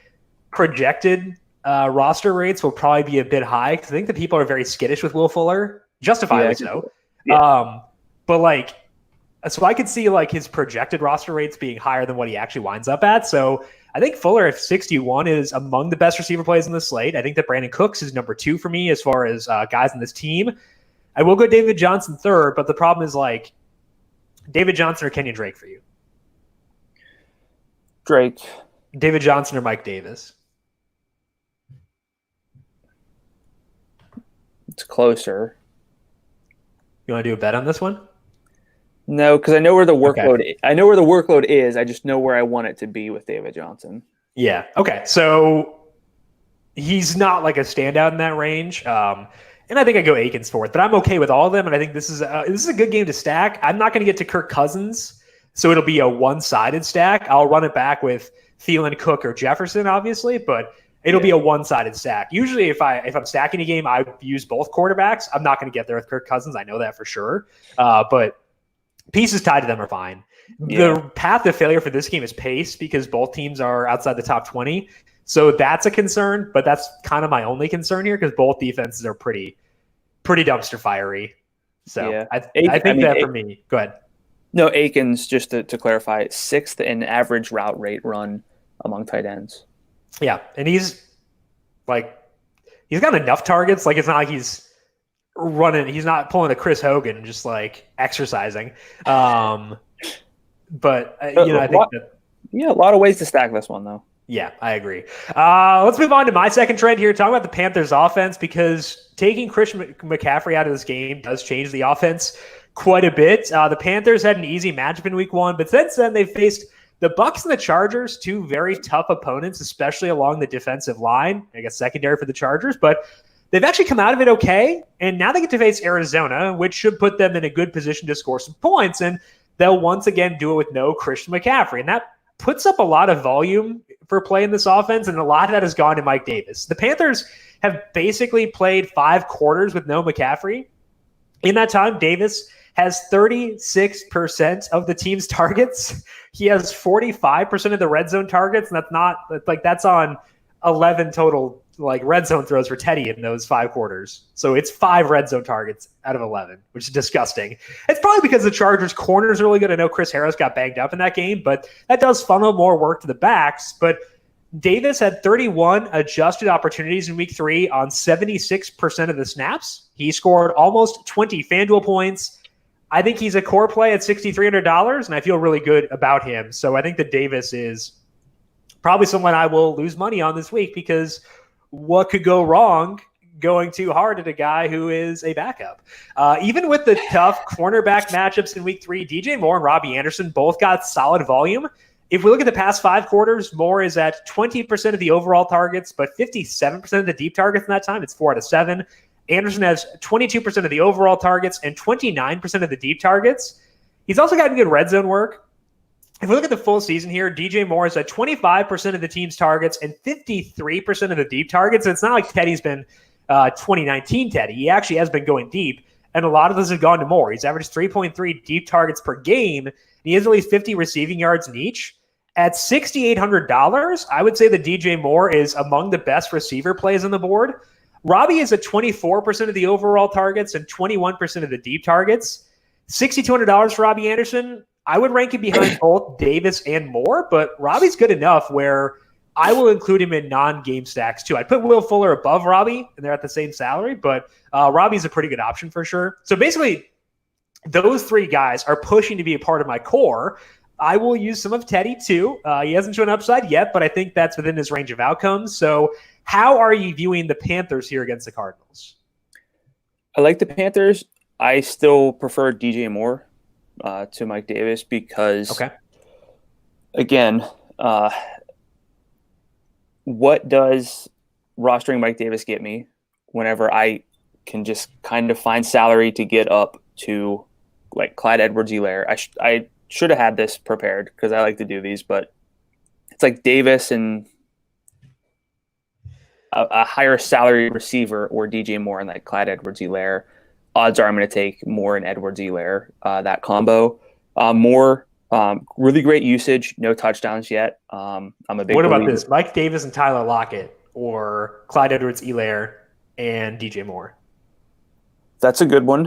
projected roster rates will probably be a bit high, because I think that people are very skittish with Will Fuller, justifiably so. Yeah. So I could see like his projected roster rates being higher than what he actually winds up at. So I think Fuller at 61 is among the best receiver plays in the slate. I think that Brandon Cooks is number 2 for me as far as guys in this team. I will go David Johnson third, but the problem is like David Johnson or Kenyon Drake for you? Drake. David Johnson or Mike Davis? It's closer. You want to do a bet on this one? No, because I know where the workload. Okay. I know where the workload is. I just know where I want it to be with David Johnson. Yeah. Okay. So he's not like a standout in that range. And I think I go Akins for it, but I'm okay with all of them. And I think this is a good game to stack. I'm not going to get to Kirk Cousins, so it'll be a one-sided stack. I'll run it back with Thielen, Cook, or Jefferson, obviously, but it'll be a one-sided stack. Usually, if I'm stacking a game, I use both quarterbacks. I'm not going to get there with Kirk Cousins. I know that for sure. But pieces tied to them are fine. Yeah. The path to failure for this game is pace, because both teams are outside the top 20. So that's a concern, but that's kind of my only concern here, because both defenses are pretty dumpster fiery. So yeah. I think that for me. Go ahead. No, Akins, just to clarify, 6th in average route rate run among tight ends. Yeah, and he's got enough targets. Like, it's not like he's not pulling a Chris Hogan, just like exercising. I think that. Yeah, a lot of ways to stack this one, though. Yeah, I agree. Let's move on to my second trend here. Talk about the Panthers offense, because taking Christian McCaffrey out of this game does change the offense quite a bit. The Panthers had an easy matchup in week 1, but since then they've faced the Bucs and the Chargers, 2 very tough opponents, especially along the defensive line. I guess secondary for the Chargers, but they've actually come out of it okay. And now they get to face Arizona, which should put them in a good position to score some points. And they'll once again do it with no Christian McCaffrey. And that puts up a lot of volume for playing this offense, and a lot of that has gone to Mike Davis. The Panthers have basically played 5 quarters with no McCaffrey. In that time, Davis has 36% of the team's targets. He has 45% of the red zone targets, and that's on 11 total red zone throws for Teddy in those 5 quarters. So it's 5 red zone targets out of 11, which is disgusting. It's probably because the Chargers' corners are really good. I know Chris Harris got banged up in that game, but that does funnel more work to the backs. But Davis had 31 adjusted opportunities in week 3 on 76% of the snaps. He scored almost 20 FanDuel points. I think he's a core play at $6,300, and I feel really good about him. So I think that Davis is probably someone I will lose money on this week, because what could go wrong going too hard at a guy who is a backup? Even with the tough cornerback matchups in week 3, DJ Moore and Robbie Anderson both got solid volume. If we look at the past 5 quarters, Moore is at 20% of the overall targets, but 57% of the deep targets in that time. It's 4 out of 7. Anderson has 22% of the overall targets and 29% of the deep targets. He's also gotten good red zone work. If we look at the full season here, DJ Moore is at 25% of the team's targets and 53% of the deep targets. And it's not like Teddy's been 2019 Teddy. He actually has been going deep, and a lot of those have gone to Moore. He's averaged 3.3 deep targets per game, and he has at least 50 receiving yards in each. At $6,800, I would say that DJ Moore is among the best receiver plays on the board. Robbie is at 24% of the overall targets and 21% of the deep targets. $6,200 for Robbie Anderson. I would rank him behind both Davis and Moore, but Robbie's good enough where I will include him in non-game stacks too. I'd put Will Fuller above Robbie, and they're at the same salary, but Robbie's a pretty good option for sure. So basically, those 3 guys are pushing to be a part of my core. I will use some of Teddy too. He hasn't shown upside yet, but I think that's within his range of outcomes. So how are you viewing the Panthers here against the Cardinals? I like the Panthers. I still prefer DJ Moore to Mike Davis because, Okay. again, what does rostering Mike Davis get me whenever I can just kind of find salary to get up to like Clyde Edwards-Helaire? I should have had this prepared because I like to do these, but it's like Davis and a higher salary receiver or DJ Moore and like Clyde Edwards-Helaire. Odds are I'm going to take Moore and Edwards-Helaire, that combo. Moore, really great usage, no touchdowns yet. I'm a big What about believer. this? Mike Davis and Tyler Lockett, or Clyde Edwards-Helaire and DJ Moore? That's a good one.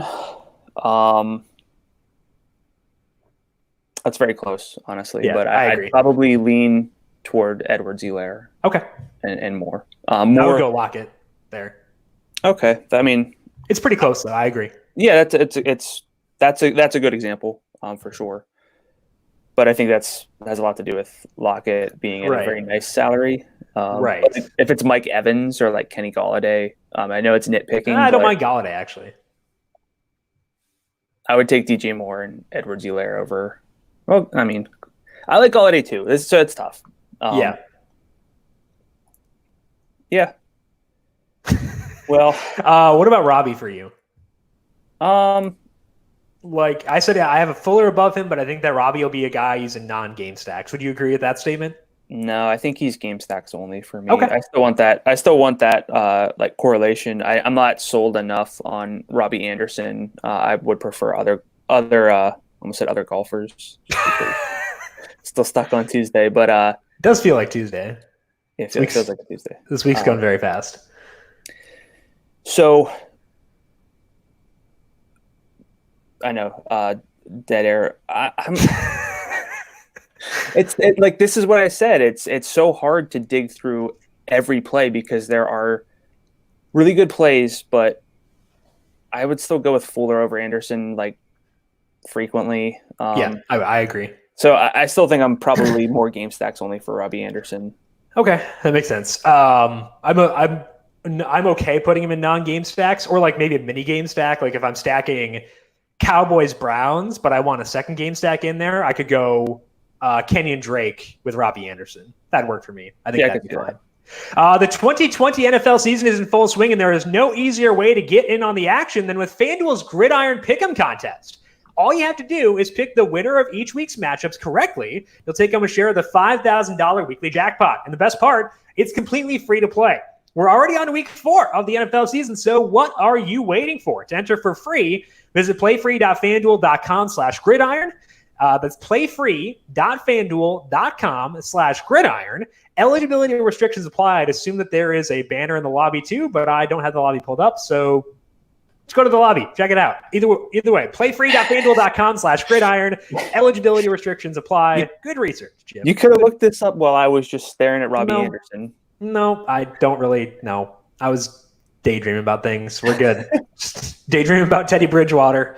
That's very close, honestly. Yeah, but I agree. I'd probably lean toward Edwards-Helaire Okay. and Moore. I would go Lockett there. Okay. I mean, it's pretty close, though. I agree. Yeah, that's a good example, for sure. But I think that has a lot to do with Lockett being at a very nice salary. Right. If it's Mike Evans or like Kenny Golladay, I know it's nitpicking. I don't mind Golladay, actually. I would take DJ Moore and Edwards-Helaire over. Well, I mean, I like Golladay too. So it's tough. Yeah. Yeah. Well, what about Robbie for you? Like I said, I have a Fuller above him, but I think that Robbie will be a guy using non-game stacks. Would you agree with that statement? No, I think he's game stacks only for me. Okay. I still want that like correlation. I'm not sold enough on Robbie Anderson. I would prefer other almost said other golfers. Still stuck on Tuesday, but it does feel like Tuesday. Yeah, it feels like a Tuesday. This week's going very fast. So I know, dead air. It's like this is what I said. It's so hard to dig through every play because there are really good plays, but I would still go with Fuller over Anderson like frequently. Yeah, I agree. So I still think I'm probably more game stacks only for Robbie Anderson. Okay, that makes sense. I'm okay putting him in non-game stacks or like maybe a mini game stack. Like if I'm stacking Cowboys Browns, but I want a second game stack in there, I could go Kenyon Drake with Robbie Anderson. That'd work for me. I think that'd be fine. The 2020 NFL season is in full swing, and there is no easier way to get in on the action than with FanDuel's Gridiron Pick'em contest. All you have to do is pick the winner of each week's matchups correctly. You'll take home a share of the $5,000 weekly jackpot. And the best part, it's completely free to play. We're already on week 4 of the NFL season, so what are you waiting for? To enter for free, visit playfree.fanduel.com/gridiron. That's playfree.fanduel.com/gridiron. Eligibility restrictions apply. I'd assume that there is a banner in the lobby too, but I don't have the lobby pulled up, so let's go to the lobby. Check it out. Either way, playfree.fanduel.com/gridiron. Eligibility restrictions apply. Good research, Jim. You could have looked this up while I was just staring at Robbie Anderson. No, I don't really know. I was daydreaming about things. We're good. Just daydreaming about Teddy Bridgewater.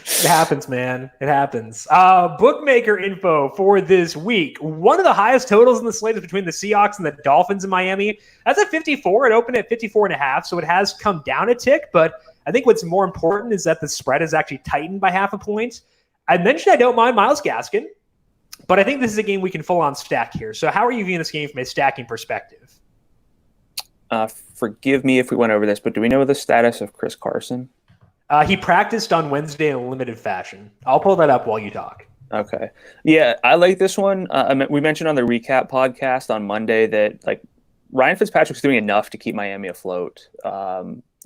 It happens, man. It happens. Bookmaker info for this week. One of the highest totals in the slate is between the Seahawks and the Dolphins in Miami. That's at 54. It opened at 54.5, so it has come down a tick, but I think what's more important is that the spread is actually tightened by half a point. I mentioned I don't mind Myles Gaskin, but I think this is a game we can full-on stack here. So how are you viewing this game from a stacking perspective? Forgive me if we went over this, but do we know the status of Chris Carson? He practiced on Wednesday in a limited fashion. I'll pull that up while you talk. Okay. Yeah, I like this one. We mentioned on the recap podcast on Monday that like Ryan Fitzpatrick's doing enough to keep Miami afloat.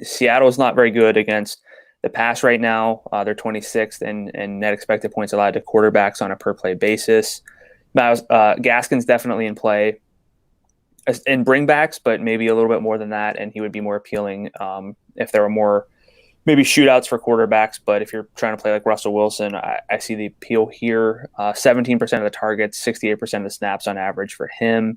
Seattle's not very good against the pass right now. They're 26th in net expected points allowed to quarterbacks on a per play basis. Gaskin's definitely in play in bringbacks, but maybe a little bit more than that, and he would be more appealing if there were more maybe shootouts for quarterbacks. But if you're trying to play like Russell Wilson, I see the appeal here. 17% of the targets, 68% of the snaps on average for him.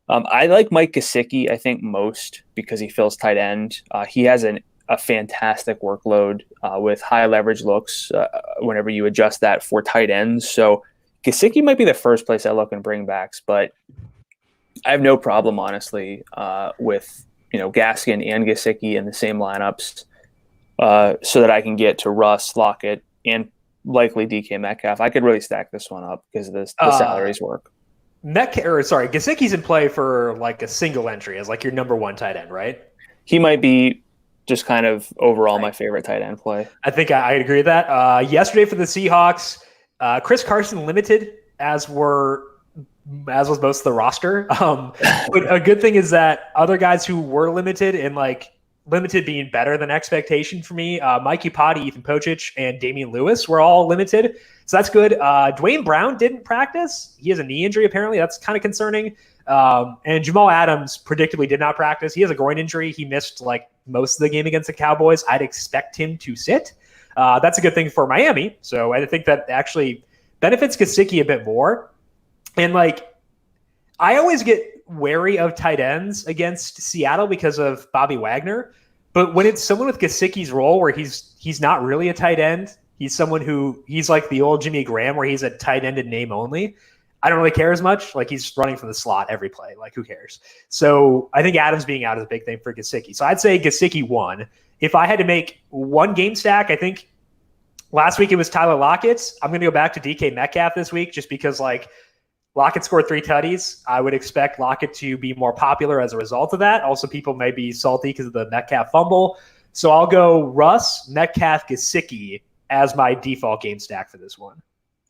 I like Mike Gesicki, I think, most because he fills tight end. He has a fantastic workload with high leverage looks whenever you adjust that for tight ends. So Gesicki might be the first place I look in bringbacks, but I have no problem, honestly, with Gaskin and Gesicki in the same lineups. so that I can get to Russ, Lockett, and likely DK Metcalf. I could really stack this one up because of the salaries work. Gesicki's in play for like a single entry as like your number one tight end, right? He might be just kind of overall my favorite tight end play. I think I agree with that. Yesterday for the Seahawks, Chris Carson limited, as was most of the roster. But a good thing is that other guys who were limited, and like limited being better than expectation for me, Mike Iupati, Ethan Pocic, and Damian Lewis were all limited. So that's good. Dwayne Brown didn't practice. He has a knee injury, apparently. That's kind of concerning. And Jamal Adams predictably did not practice. He has a groin injury. He missed like most of the game against the Cowboys. I'd expect him to sit. That's a good thing for Miami. So I think that actually benefits Gesicki a bit more. And like, I always get wary of tight ends against Seattle because of Bobby Wagner. But when it's someone with Gesicki's role where he's not really a tight end, he's someone he's like the old Jimmy Graham where he's a tight end in name only. I don't really care as much. Like, he's running from the slot every play. Like, who cares? So I think Adams being out is a big thing for Gesicki. So I'd say Gesicki 1. If I had to make one game stack, I think last week it was Tyler Lockett. I'm going to go back to DK Metcalf this week just because, like, Lockett scored 3 tutties. I would expect Lockett to be more popular as a result of that. Also, people may be salty because of the Metcalf fumble. So I'll go Russ, Metcalf, Gesicki as my default game stack for this one.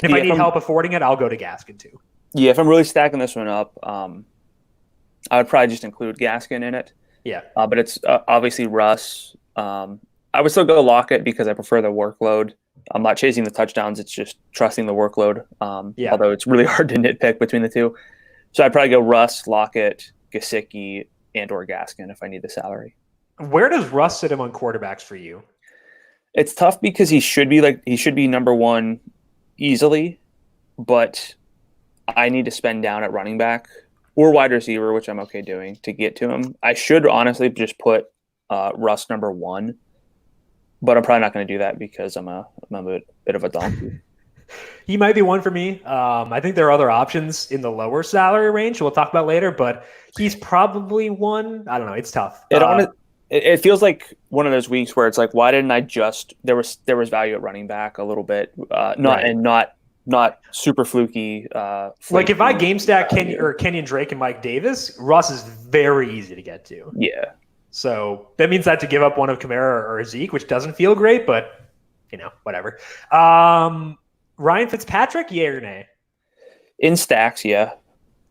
If I need help affording it, I'll go to Gaskin too. Yeah, if I'm really stacking this one up, I would probably just include Gaskin in it. Yeah. But it's obviously Russ. I would still go Lockett because I prefer the workload. I'm not chasing the touchdowns. It's just trusting the workload. Although it's really hard to nitpick between the two. So I'd probably go Russ, Lockett, Gesicki, and or Gaskin if I need the salary. Where does Russ sit among quarterbacks for you? It's tough because he should be number one easily, but I need to spend down at running back or wide receiver, which I'm okay doing, to get to him. I should honestly just put Russ number 1, but I'm probably not going to do that because I'm a bit of a donkey. He might be one for me. I think there are other options in the lower salary range we'll talk about later, but he's probably one. I don't know. It's tough. It feels like one of those weeks where it's like, why didn't I just there was value at running back a little bit, not super fluky. Like if I game stack Kenyon Drake and Mike Davis, Russ is very easy to get to. Yeah. So that means I have to give up one of Kamara or Zeke, which doesn't feel great, but whatever. Ryan Fitzpatrick, yay or nay? In stacks, yeah.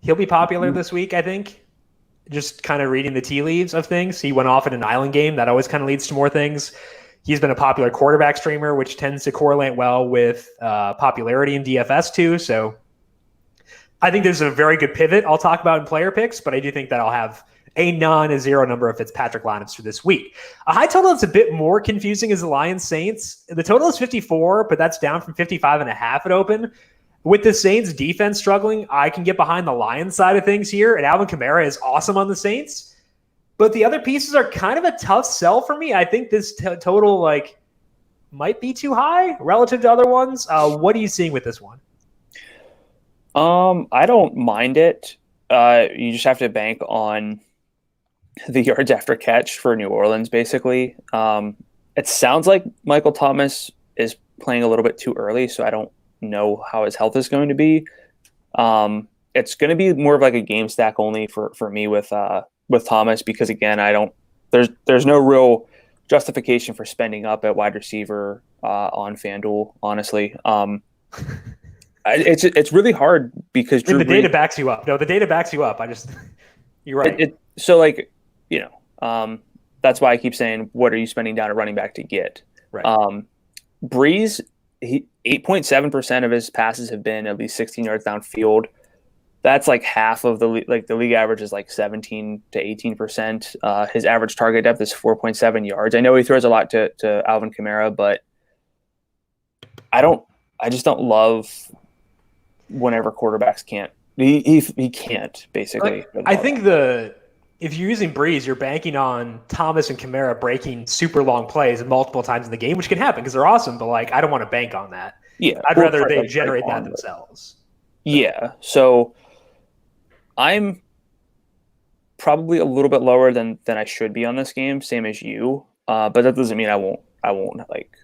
He'll be popular this week, I think. Just kind of reading the tea leaves of things. He went off in an island game. That always kind of leads to more things. He's been a popular quarterback streamer, which tends to correlate well with popularity in DFS too. So I think there's a very good pivot I'll talk about in player picks, but I do think that I'll have a zero number of Fitzpatrick lineups for this week. A high total that's a bit more confusing is the Lions Saints. The total is 54, but that's down from 55.5 at open. With the Saints defense struggling, I can get behind the Lions side of things here, and Alvin Kamara is awesome on the Saints. But the other pieces are kind of a tough sell for me. I think this total might be too high relative to other ones. What are you seeing with this one? I don't mind it. You just have to bank on the yards after catch for New Orleans, basically. It sounds like Michael Thomas is playing a little bit too early, so I don't know how his health is going to be. It's going to be more of like a game stack only for me with Thomas, because again, there's no real justification for spending up at wide receiver on FanDuel, honestly. It's really hard because the data backs you up. No, the data backs you up. You're right. That's why I keep saying, what are you spending down at running back to get? Right. Breeze, 8.7% of his passes have been at least 16 yards downfield. That's like half of the league average is like 17 to 18%. His average target depth is 4.7 yards. I know he throws a lot to Alvin Kamara, but I just don't love whenever quarterbacks can't. He can't, basically. I think if you're using Breeze, you're banking on Thomas and Kamara breaking super long plays multiple times in the game, which can happen because they're awesome, but I don't want to bank on that. Yeah. I'd rather they generate that themselves. Yeah. So I'm probably a little bit lower than I should be on this game, same as you. But that doesn't mean I won't I won't like.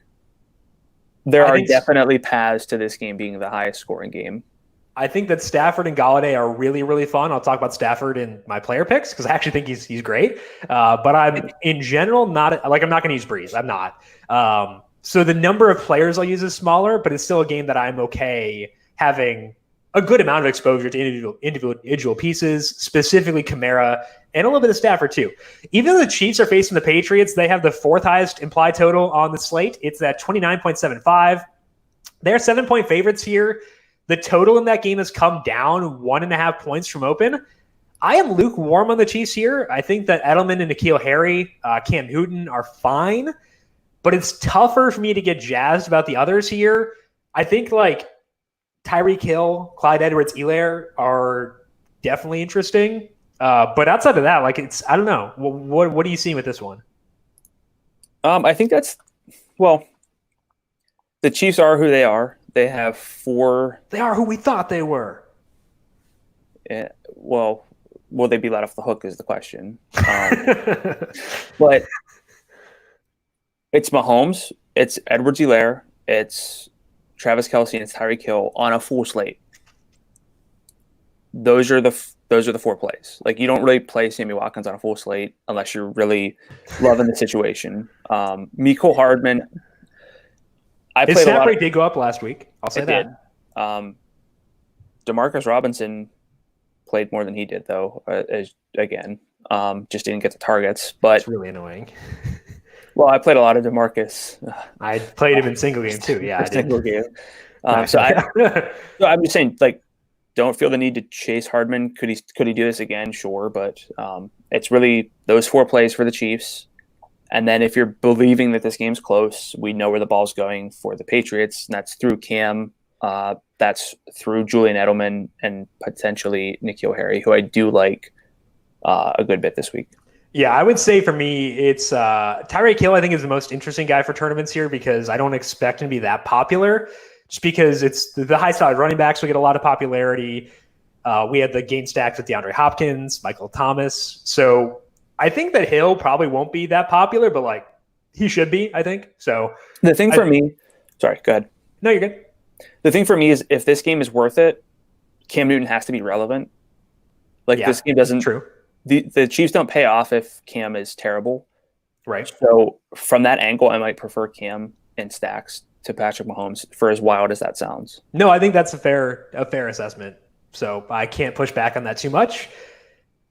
There I are think definitely paths to this game being the highest scoring game. I think that Stafford and Galladay are really, really fun. I'll talk about Stafford in my player picks because I actually think he's great. But I'm in general not like I'm not going to use Breeze. I'm not. So the number of players I'll use is smaller, but it's still a game that I'm okay having a good amount of exposure to individual pieces, specifically Kamara and a little bit of Stafford too. Even though the Chiefs are facing the Patriots, they have the fourth highest implied total on the slate. It's at 29.75. They're 7-point favorites here. The total in that game has come down 1.5 points from open. I am lukewarm on the Chiefs here. I think that Edelman and N'Keal Harry, Cam Newton are fine, but it's tougher for me to get jazzed about the others here. I think like Tyreek Hill, Clyde Edwards-Helaire are definitely interesting. But outside of that, like I don't know. What are you seeing with this one? I think the Chiefs are who they are. They have 4. They are who we thought they were. Yeah, well, will they be let off the hook is the question. But it's Mahomes, it's Edwards-Helaire, it's Travis Kelce, and it's Tyreek Hill on a full slate. Those are the 4 plays. Like you don't really play Sammy Watkins on a full slate unless you're really loving the situation. Mecole Hardman. His snap rate did go up last week. I'll say that. Demarcus Robinson played more than he did, though. Just didn't get the targets. But it's really annoying. Well, I played a lot of Demarcus. I played him in single game too. Yeah, I did. Single game. So I'm just saying, like, don't feel the need to chase Hardman. Could he do this again? Sure, but it's really those 4 plays for the Chiefs. And then if you're believing that this game's close, we know where the ball's going for the Patriots. And that's through Cam. That's through Julian Edelman and potentially N'Keal Harry, who I do like a good bit this week. Yeah, I would say for me, it's Tyreek Hill, I think, is the most interesting guy for tournaments here because I don't expect him to be that popular just because it's the high-side running backs will get a lot of popularity. We had the game stacks with DeAndre Hopkins, Michael Thomas. So I think that Hill probably won't be that popular, but like he should be, I think. So the thing for me, sorry, go ahead. No, you're good. The thing for me is if this game is worth it, Cam Newton has to be relevant. Like this game doesn't. True. The Chiefs don't pay off if Cam is terrible. Right. So from that angle, I might prefer Cam in stacks to Patrick Mahomes for as wild as that sounds. No, I think that's a fair assessment. So I can't push back on that too much.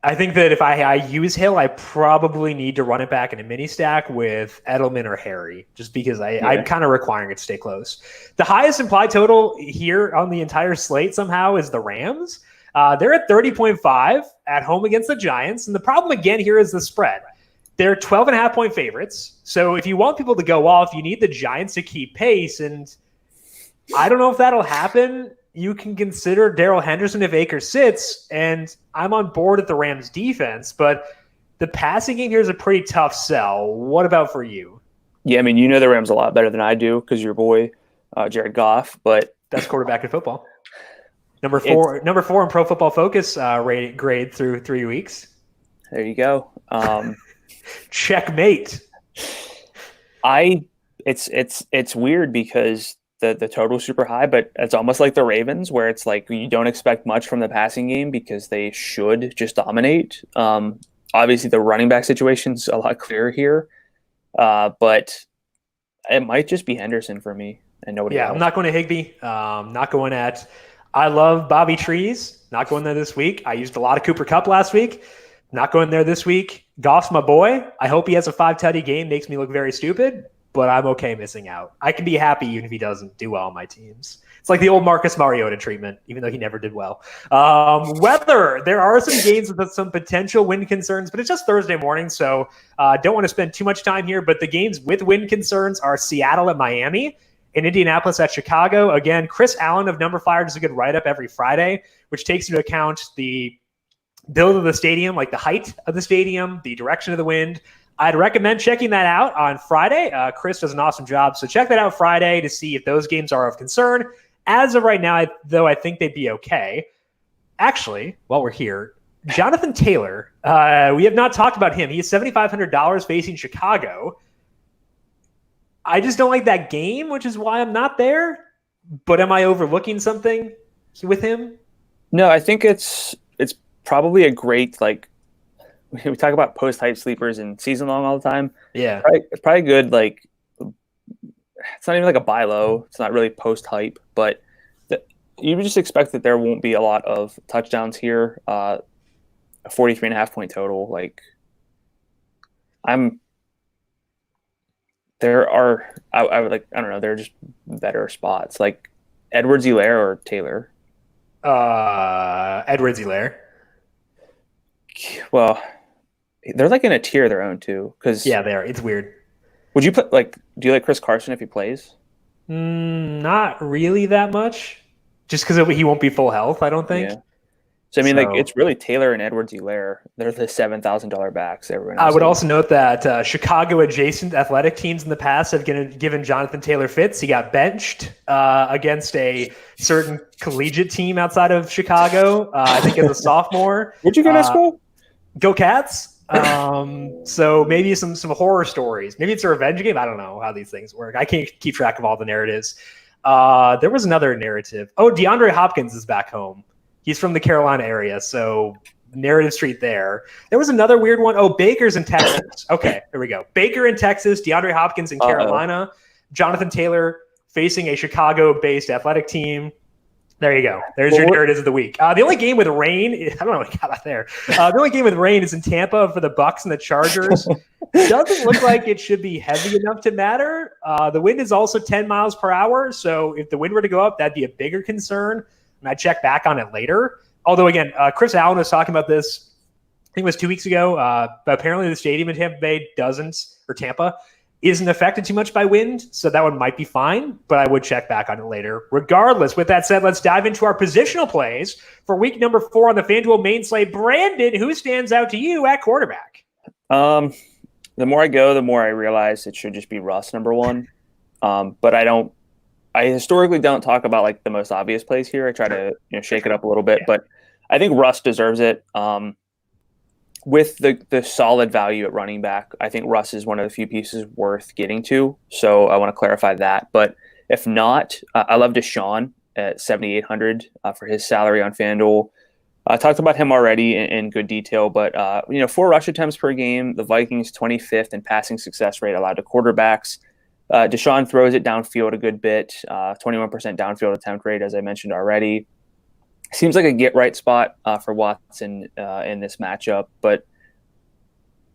I think that if I use Hill, I probably need to run it back in a mini stack with Edelman or Harry, just because I'm kind of requiring it to stay close. The highest implied total here on the entire slate somehow is the Rams. They're at 30.5 at home against the Giants. And the problem again here is the spread. They're 12.5-point favorites. So if you want people to go off, you need the Giants to keep pace. And I don't know if that'll happen. You can consider Darrell Henderson if Akers sits, and I'm on board at the Rams defense, but the passing game here is a pretty tough sell. What about for you? Yeah, I mean, you know the Rams a lot better than I do because your boy, Jared Goff, but best quarterback in football. Number four in Pro Football Focus grade through 3 weeks. There you go. Checkmate. It's weird because the total is super high, but it's almost like the Ravens where it's like you don't expect much from the passing game because they should just dominate. Obviously, the running back situation's a lot clearer here, but it might just be Henderson for me and nobody else. I'm not going to Higbee. Not going at – I love Bobby Trees. Not going there this week. I used a lot of Cooper Kupp last week. Not going there this week. Goff's my boy. I hope he has a 5-tutty game. Makes me look very stupid. But I'm okay missing out. I can be happy even if he doesn't do well on my teams. It's like the old Marcus Mariota treatment, even though he never did well. Weather. There are some games with some potential wind concerns, but it's just Thursday morning, so don't want to spend too much time here. But the games with wind concerns are Seattle at Miami and Indianapolis at Chicago. Again, Chris Allen of numberFire does a good write-up every Friday, which takes into account the build of the stadium, like the height of the stadium, the direction of the wind. I'd recommend checking that out on Friday. Chris does an awesome job. So check that out Friday to see if those games are of concern. As of right now, though, I think they'd be okay. Actually, while we're here, Jonathan Taylor, we have not talked about him. He is $7,500 facing Chicago. I just don't like that game, which is why I'm not there. But am I overlooking something with him? No, I think it's probably a great like we talk about post hype sleepers and season long all the time. Yeah. It's probably good like it's not even like a buy low. It's not really post hype, but you would just expect that there won't be a lot of touchdowns here. A 43.5 point total. Like I'm there are I would like I don't know, there are just better spots. Like Edwards-Helaire or Taylor. Edwards-Helaire. Well, they're like in a tier of their own too. Because Yeah, they are. It's weird. would you put like do you like Chris Carson if he plays? Not really that much. Just because he won't be full health, I don't think. Yeah. So I mean, like So it's really Taylor and Edwards-Helaire. They're the $7,000 backs. Everyone I else would is. also note that Chicago adjacent athletic teams in the past have given Jonathan Taylor fits. He got benched against a certain collegiate team outside of Chicago, I think as a sophomore. Where'd you go to school? Go Cats. So maybe some horror stories. Maybe it's a revenge game. I don't know how these things work. I can't keep track of all the narratives. There was another narrative. Oh, DeAndre Hopkins is back home. He's from the Carolina area, so narrative street there. There was another weird one. Oh, Baker's in Texas. Okay, here we go. Baker in Texas, DeAndre Hopkins in Carolina, Jonathan Taylor facing a Chicago-based athletic team. There you go. There's your narratives of the week. The only game with rain, I don't know what got out there. The only game with rain is in Tampa for the Bucks and the Chargers. Doesn't look like it should be heavy enough to matter. The wind is also 10 miles per hour, so if the wind were to go up, that'd be a bigger concern. And I check back on it later. Although, again, Chris Allen was talking about this, I think it was 2 weeks ago, but apparently the stadium in Tampa isn't affected too much by wind, so that one might be fine, but I would check back on it later. Regardless, with that said, let's dive into our positional plays for week number 4 on the FanDuel main slate. Brandon, who stands out to you at quarterback? The more I go, the more I realize it should just be Russ number 1. But I historically don't talk about like the most obvious plays here. I try to shake it up a little bit, but I think Russ deserves it. With the solid value at running back, I think Russ is one of the few pieces worth getting to. So I want to clarify that. But if not, I love Deshaun at 7,800 for his salary on FanDuel. I talked about him already in good detail, but 4 rush attempts per game. The Vikings 25th in passing success rate allowed to quarterbacks. Deshaun throws it downfield a good bit, 21% downfield attempt rate, as I mentioned already. Seems like a get-right spot for Watson in this matchup, but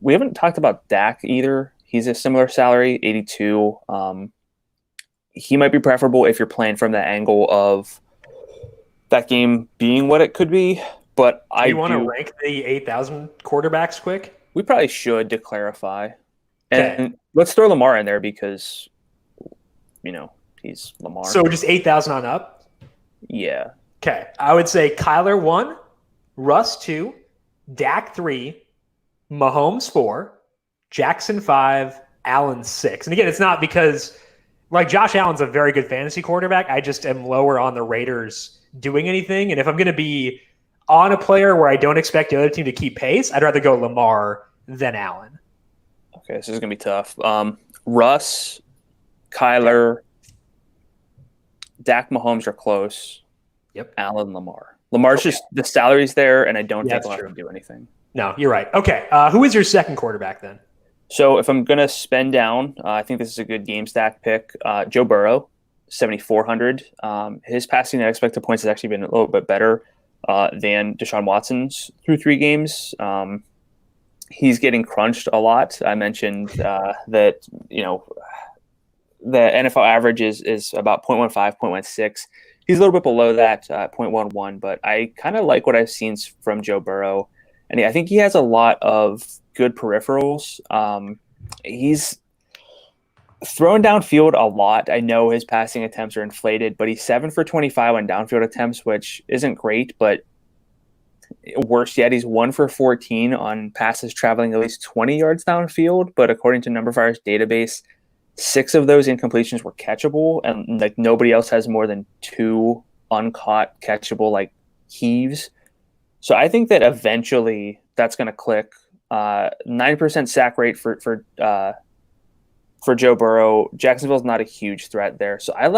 we haven't talked about Dak either. He's a similar salary, 82. He might be preferable if you're playing from the angle of that game being what it could be, but Do you want to rank the 8,000 quarterbacks quick? We probably should to clarify. Okay. And let's throw Lamar in there because, he's Lamar. So just 8,000 on up? Yeah. Okay. I would say Kyler 1, Russ 2, Dak 3, Mahomes 4, Jackson 5, Allen 6. And again, it's not because like Josh Allen's a very good fantasy quarterback. I just am lower on the Raiders doing anything. And if I'm going to be on a player where I don't expect the other team to keep pace, I'd rather go Lamar than Allen. Okay, this is going to be tough. Russ, Kyler, Dak, Mahomes are close. Yep. Allen, Lamar. Lamar's just the salary's there, and I don't think he'll have to do anything. No, you're right. Okay, who is your second quarterback then? So if I'm going to spend down, I think this is a good game stack pick. Joe Burrow, 7,400. His passing and expected points has actually been a little bit better than Deshaun Watson's through 3 games. He's getting crunched a lot. I mentioned that, the NFL average is about 0.15, 0.16. He's a little bit below that, 0.11, but I kind of like what I've seen from Joe Burrow. And I think he has a lot of good peripherals. He's thrown downfield a lot. I know his passing attempts are inflated, but he's 7 for 25 on downfield attempts, which isn't great, but worse yet, he's 1 for 14 on passes traveling at least 20 yards downfield. But according to numberFire's database, 6 of those incompletions were catchable, and like nobody else has more than 2 uncaught catchable like heaves. So I think that eventually that's going to click. 9% sack rate for for Joe Burrow. Jacksonville's not a huge threat there, so I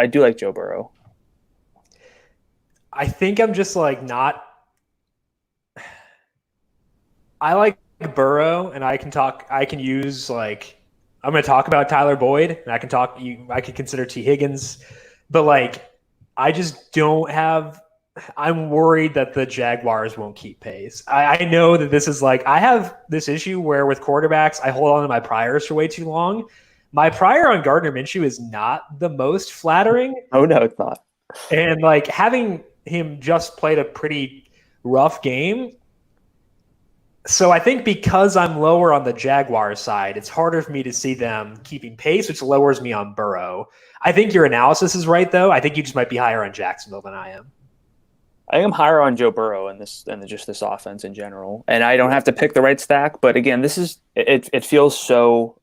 do like Joe Burrow. I think I'm just like not. I like Burrow, and I can use like I'm going to talk about Tyler Boyd, and I could consider T Higgins, but like I just don't have. I'm worried that the Jaguars won't keep pace. I know that this is like I have this issue where with quarterbacks I hold on to my priors for way too long. My prior on Gardner Minshew is not the most flattering. Oh no, it's not. And like having him just played a pretty rough game. So I think because I'm lower on the Jaguars side, it's harder for me to see them keeping pace, which lowers me on Burrow. I think your analysis is right, though. I think you just might be higher on Jacksonville than I am. I think I'm higher on Joe Burrow in this than just this offense in general. And I don't have to pick the right stack, but again, this is it feels so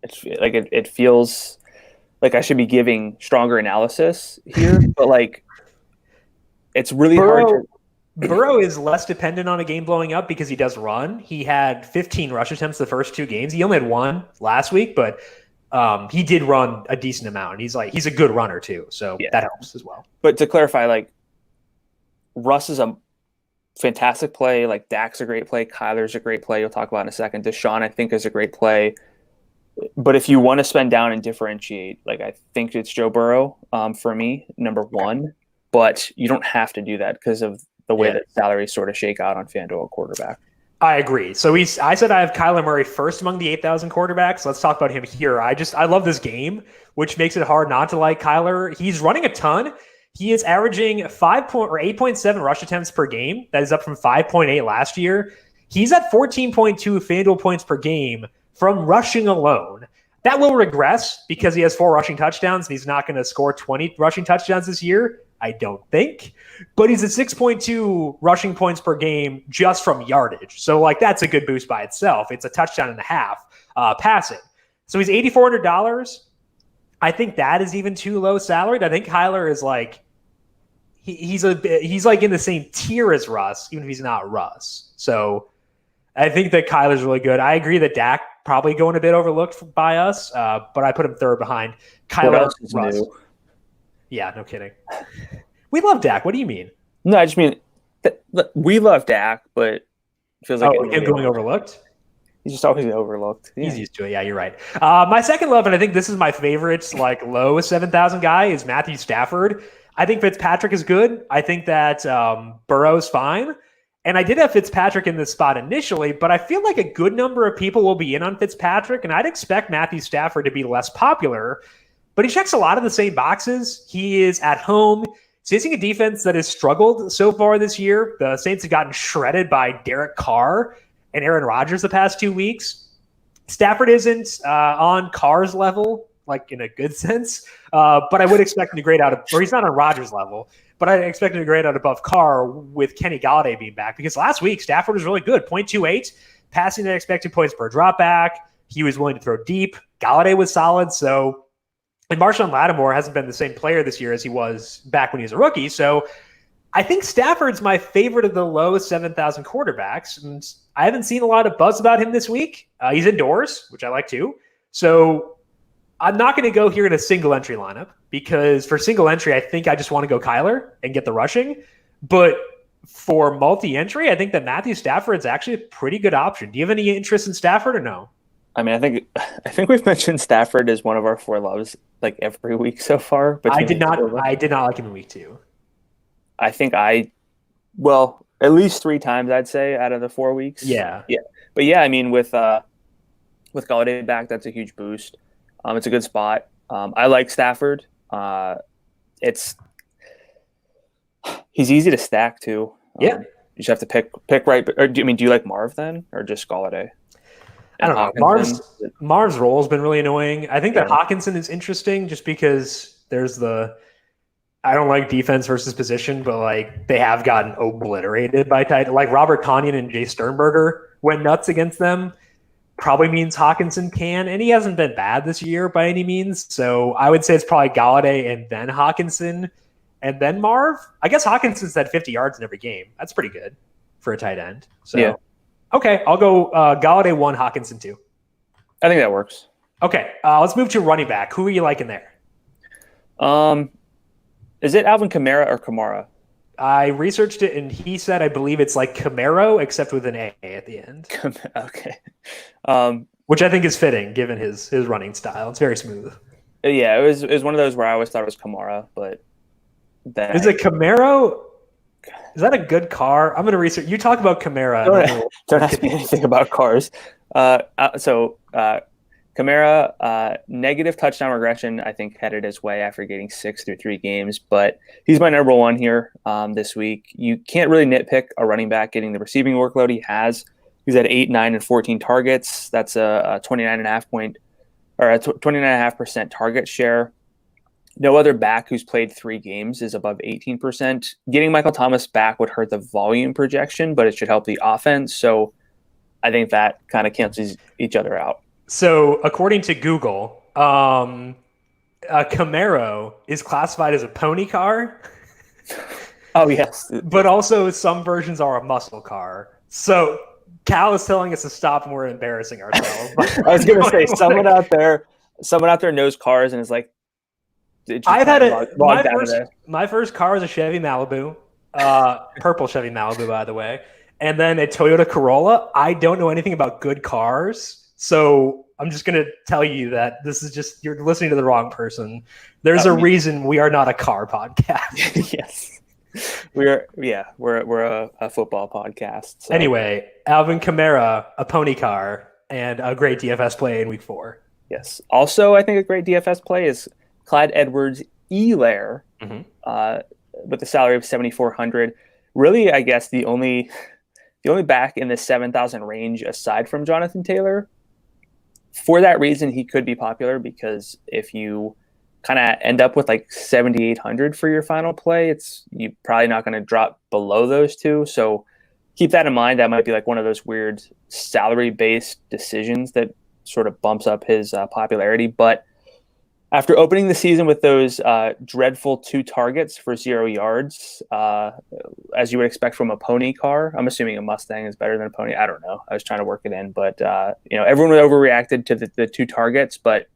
it feels like I should be giving stronger analysis here, but like it's really hard to Burrow is less dependent on a game blowing up because he does run. He had 15 rush attempts the first 2 games. He only had 1 last week, but he did run a decent amount. And he's a good runner too, so that helps as well. But to clarify, like Russ is a fantastic play. Like Dak's a great play. Kyler's a great play. You'll talk about in a second. Deshaun, I think, is a great play. But if you want to spend down and differentiate, like I think it's Joe Burrow for me, number 1. But you don't have to do that because of the way that salaries sort of shake out on FanDuel quarterback. I agree. So I said I have Kyler Murray first among the 8,000 quarterbacks. Let's talk about him here. I love this game, which makes it hard not to like Kyler. He's running a ton. He is averaging 8.7 rush attempts per game. That is up from 5.8 last year. He's at 14.2 FanDuel points per game from rushing alone. That will regress because he has 4 rushing touchdowns and he's not going to score 20 rushing touchdowns this year. I don't think, but he's at 6.2 rushing points per game just from yardage. So like that's a good boost by itself. It's a touchdown and a half passing. So he's $8,400. I think that is even too low salaried. I think Kyler is like, he's like in the same tier as Russ, even if he's not Russ. So I think that Kyler's really good. I agree that Dak probably going a bit overlooked by us, but I put him third behind Kyler and Russ. New? Yeah, no kidding. We love Dak. What do you mean? No, I just mean we love Dak, but it feels like him going overlooked. He's just always overlooked. Yeah. He's used to it. Yeah, you're right. My second love, and I think this is my favorite, like low 7,000 guy, is Matthew Stafford. I think Fitzpatrick is good. I think that Burrow's fine. And I did have Fitzpatrick in this spot initially, but I feel like a good number of people will be in on Fitzpatrick, and I'd expect Matthew Stafford to be less popular. But he checks a lot of the same boxes. He is at home. He's facing a defense that has struggled so far this year. The Saints have gotten shredded by Derek Carr and Aaron Rodgers the past 2 weeks. Stafford isn't on Carr's level, like in a good sense, but I would expect him to grade out, or he's not on Rodgers' level, but I expect him to grade out above Carr with Kenny Golladay being back because last week Stafford was really good, 0.28, passing at expected points per dropback. He was willing to throw deep. Golladay was solid, so. And Marshawn Lattimore hasn't been the same player this year as he was back when he was a rookie. So I think Stafford's my favorite of the low 7,000 quarterbacks. And I haven't seen a lot of buzz about him this week. He's indoors, which I like too. So I'm not going to go here in a single entry lineup because for single entry, I think I just want to go Kyler and get the rushing. But for multi-entry, I think that Matthew Stafford is actually a pretty good option. Do you have any interest in Stafford or no? I mean, I think we've mentioned Stafford as one of our 4 loves like every week so far. But I did not like him in week 2. I think at least 3 times I'd say out of the 4 weeks. Yeah. But yeah, I mean, with Golladay back, that's a huge boost. It's a good spot. I like Stafford. He's easy to stack too. Yeah. You just have to pick right. Or do you like Marv then, or just Golladay? I don't know. Marv's role has been really annoying. I think that Hawkinson is interesting just because there's I don't like defense versus position, but like they have gotten obliterated by tight. Like Robert Tonyan and Jay Sternberger went nuts against them. Probably means Hawkinson can, and he hasn't been bad this year by any means. So I would say it's probably Golladay and then Hawkinson and then Marv. I guess Hawkinson's had 50 yards in every game. That's pretty good for a tight end. So. Yeah. Okay, I'll go Golladay 1, Hawkinson 2. I think that works. Okay, let's move to running back. Who are you liking there? Is it Alvin Kamara or Kamara? I researched it, and he said, I believe it's like Camaro, except with an A at the end. Okay. Which I think is fitting, given his running style. It's very smooth. Yeah, it was one of those where I always thought it was Kamara, but then is it Camaro? Is that a good car? I'm going to research. You talk about Camaro. Don't ask me anything about cars. Kamara, negative touchdown regression, I think, headed his way after getting 6 through 3 games, but he's my number one here this week. You can't really nitpick a running back getting the receiving workload he has. He's at 8, 9, and 14 targets. That's a 29.5% target share. No other back who's played 3 games is above 18%. Getting Michael Thomas back would hurt the volume projection, but it should help the offense. So I think that kind of cancels each other out. So according to Google, a Camaro is classified as a pony car. Oh, yes. But also some versions are a muscle car. So Cal is telling us to stop and we're embarrassing ourselves. I was going to say, someone out there knows cars and is like, I've had my first car was a Chevy Malibu, purple Chevy Malibu, by the way, and then a Toyota Corolla. I don't know anything about good cars, so I'm just going to tell you that this is just, you're listening to the wrong person. There's a reason we are not a car podcast. Yes, we're a football podcast. So. Anyway, Alvin Kamara, a pony car, and a great DFS play in week 4. Yes. Also, I think a great DFS play is Clyde Edwards-Helaire with a salary of $7,400. Really, I guess the only back in the 7,000 range aside from Jonathan Taylor. For that reason, he could be popular because if you kind of end up with like 7,800 for your final play, you're probably not going to drop below those two. So keep that in mind. That might be like one of those weird salary-based decisions that sort of bumps up his popularity. But after opening the season with those dreadful 2 targets for 0 yards, as you would expect from a pony car, I'm assuming a Mustang is better than a pony. I don't know. I was trying to work it in, but everyone overreacted to the 2 targets. But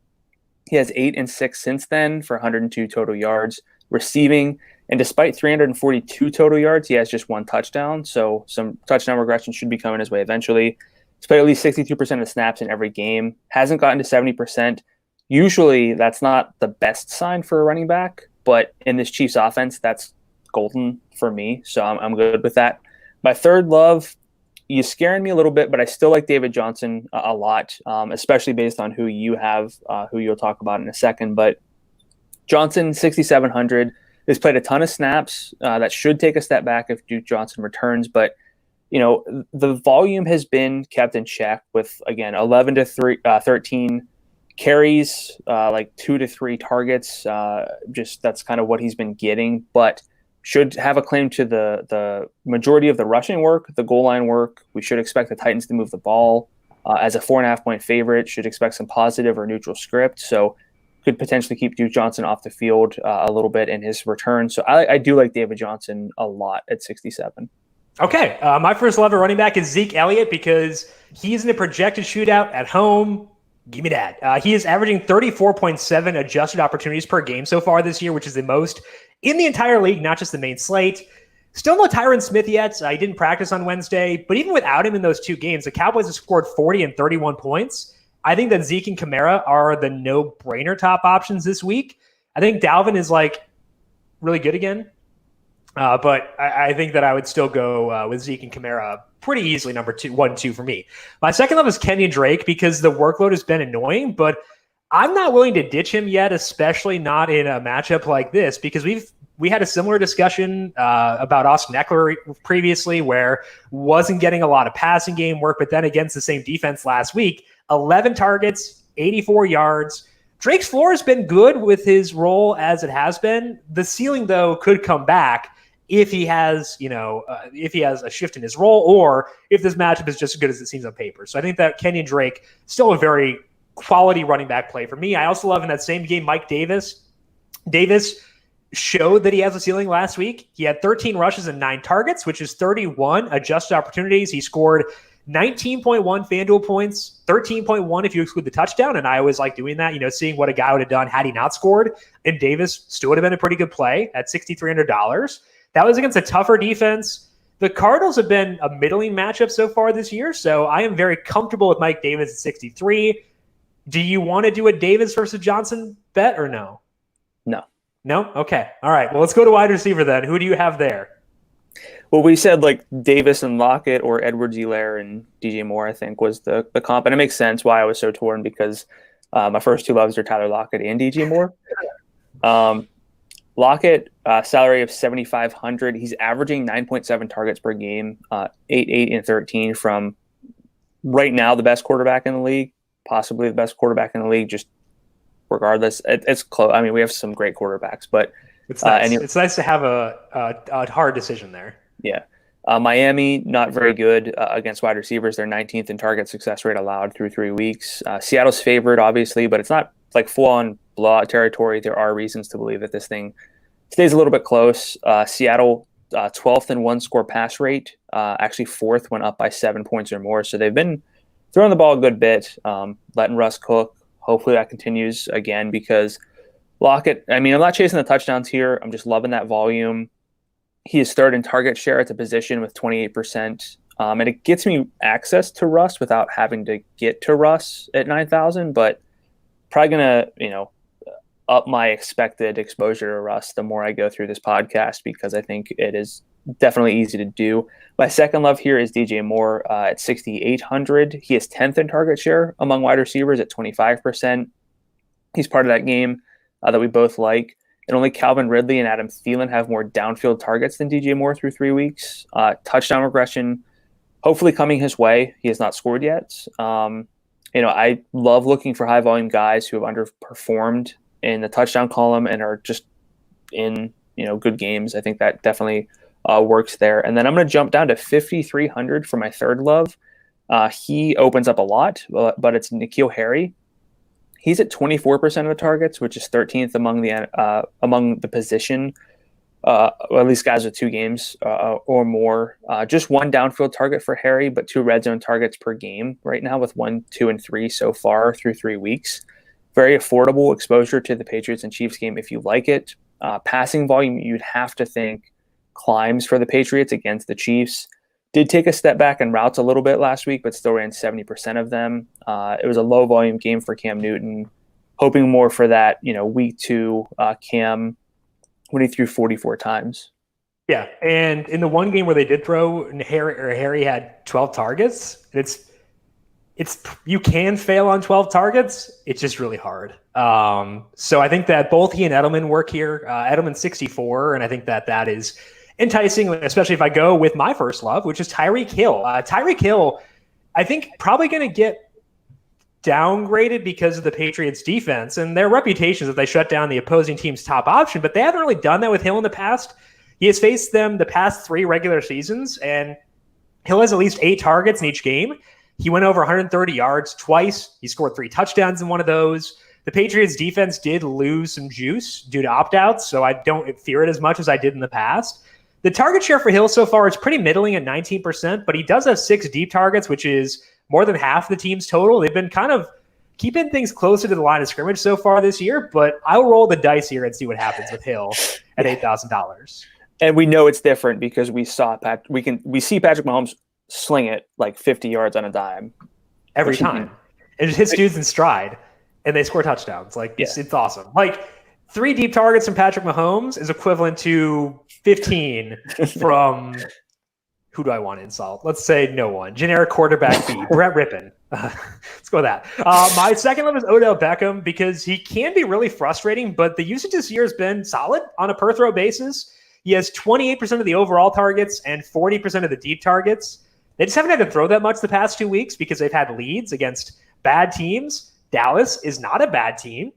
he has 8 and 6 since then for 102 total yards receiving, and despite 342 total yards, he has just 1 touchdown. So some touchdown regression should be coming his way eventually. He's played at least 62% of snaps in every game. Hasn't gotten to 70%. Usually that's not the best sign for a running back, but in this Chiefs offense, that's golden for me. So I'm good with that. My third love, you're scaring me a little bit, but I still like David Johnson a lot, especially based on who you have, who you'll talk about in a second. But Johnson, 6,700, has played a ton of snaps. That should take a step back if Duke Johnson returns, but the volume has been kept in check with, again, 11 to 13 carries, like 2 to 3 targets. Just that's kind of what he's been getting, but should have a claim to the majority of the rushing work, the goal line work. We should expect the Titans to move the ball as a 4.5-point favorite. Should expect some positive or neutral script. So could potentially keep Duke Johnson off the field a little bit in his return. So I do like David Johnson a lot at 67. Okay. My first love at running back is Zeke Elliott because he's in a projected shootout at home. Give me that. He is averaging 34.7 adjusted opportunities per game so far this year, which is the most in the entire league, not just the main slate. Still no Tyron Smith yet. He didn't practice on Wednesday, but even without him in those 2 games, the Cowboys have scored 40 and 31 points. I think that Zeke and Kamara are the no-brainer top options this week. I think Dalvin is like really good again, but I think that I would still go with Zeke and Kamara pretty easily number 1, 2 for me. My second love is Kenyon Drake because the workload has been annoying, but I'm not willing to ditch him yet, especially not in a matchup like this, because we had a similar discussion about Austin Eckler previously, where wasn't getting a lot of passing game work, but then against the same defense last week, 11 targets, 84 yards. Drake's floor has been good with his role as it has been. The ceiling, though, could come back if he has, if he has a shift in his role, or if this matchup is just as good as it seems on paper. So I think that Kenyon Drake still a very quality running back play for me. I also love in that same game, Mike Davis. Davis showed that he has a ceiling last week. He had 13 rushes and 9 targets, which is 31 adjusted opportunities. He scored 19.1 FanDuel points, 13.1 if you exclude the touchdown. And I always like doing that, seeing what a guy would have done had he not scored. And Davis still would have been a pretty good play at $6,300. That was against a tougher defense. The Cardinals have been a middling matchup so far this year, so I am very comfortable with Mike Davis at 63. Do you want to do a Davis versus Johnson bet or no? No. No? Okay. All right. Well, let's go to wide receiver then. Who do you have there? Well, we said like Davis and Lockett or Edwards-Helaire and DJ Moore, I think, was the comp. And it makes sense why I was so torn because my first two loves are Tyler Lockett and DJ Moore. Lockett, salary of $7,500. He's averaging 9.7 targets per game, 8, and 13 from right now the best quarterback in the league, possibly the best quarterback in the league. Just regardless, it's close. I mean, we have some great quarterbacks, but it's nice. It's nice to have a hard decision there. Yeah. Miami, not very good against wide receivers. They're 19th in target success rate allowed through 3 weeks. Seattle's favored, obviously, but it's not like full-on blowout territory. There are reasons to believe that this thing stays a little bit close. Seattle, 12th in one-score pass rate, actually 4th when up by 7 points or more. So they've been throwing the ball a good bit, letting Russ cook. Hopefully that continues again because Lockett, I mean, I'm not chasing the touchdowns here. I'm just loving that volume. He is third in target share at the position with 28%. And it gets me access to Russ without having to get to Russ at 9,000, but probably going to, up my expected exposure to Russ the more I go through this podcast because I think it is definitely easy to do. My second love here is DJ Moore at 6,800. He is 10th in target share among wide receivers at 25%. He's part of that game that we both like. And only Calvin Ridley and Adam Thielen have more downfield targets than DJ Moore through 3 weeks. Touchdown regression, hopefully coming his way. He has not scored yet. I love looking for high volume guys who have underperformed in the touchdown column and are just in, good games. I think that definitely works there. And then I'm going to jump down to 5,300 for my third love. He opens up a lot, but it's N'Keal Harry. He's at 24% of the targets, which is 13th among the position, or at least guys with 2 games or more. Just 1 downfield target for Harry, but 2 red zone targets per game right now with 1, 2, and 3 so far through 3 weeks. Very affordable exposure to the Patriots and Chiefs game if you like it. Passing volume, you'd have to think climbs for the Patriots against the Chiefs. Did take a step back in routes a little bit last week, but still ran 70% of them. It was a low volume game for Cam Newton, hoping more for that, week 2 Cam when he threw 44 times. Yeah, and in the one game where they did throw, Harry had 12 targets. It's you can fail on 12 targets. It's just really hard. So I think that both he and Edelman work here. Edelman 64, and I think that is enticing, especially if I go with my first love, which is Tyreek Hill. Tyreek Hill, I think, probably going to get downgraded because of the Patriots defense and their reputation is that they shut down the opposing team's top option, but they haven't really done that with Hill in the past. He has faced them the past 3 regular seasons, and Hill has at least 8 targets in each game. He went over 130 yards twice. He scored 3 touchdowns in one of those. The Patriots defense did lose some juice due to opt-outs, so I don't fear it as much as I did in the past. The target share for Hill so far is pretty middling at 19%, but he does have 6 deep targets, which is more than half the team's total. They've been kind of keeping things closer to the line of scrimmage so far this year, but I'll roll the dice here and see what happens with Hill at $8,000. And we know it's different because we see Patrick Mahomes sling it like 50 yards on a dime every time. It just hits dudes in stride, and they score touchdowns. It's awesome. 3 deep targets from Patrick Mahomes is equivalent to 15 from who do I want to insult? Let's say no one. Generic quarterback B, Brett Rippon. Let's go with that. My second one is Odell Beckham because he can be really frustrating, but the usage this year has been solid on a per throw basis. He has 28% of the overall targets and 40% of the deep targets. They just haven't had to throw that much the past 2 weeks because they've had leads against bad teams. Dallas is not a bad team.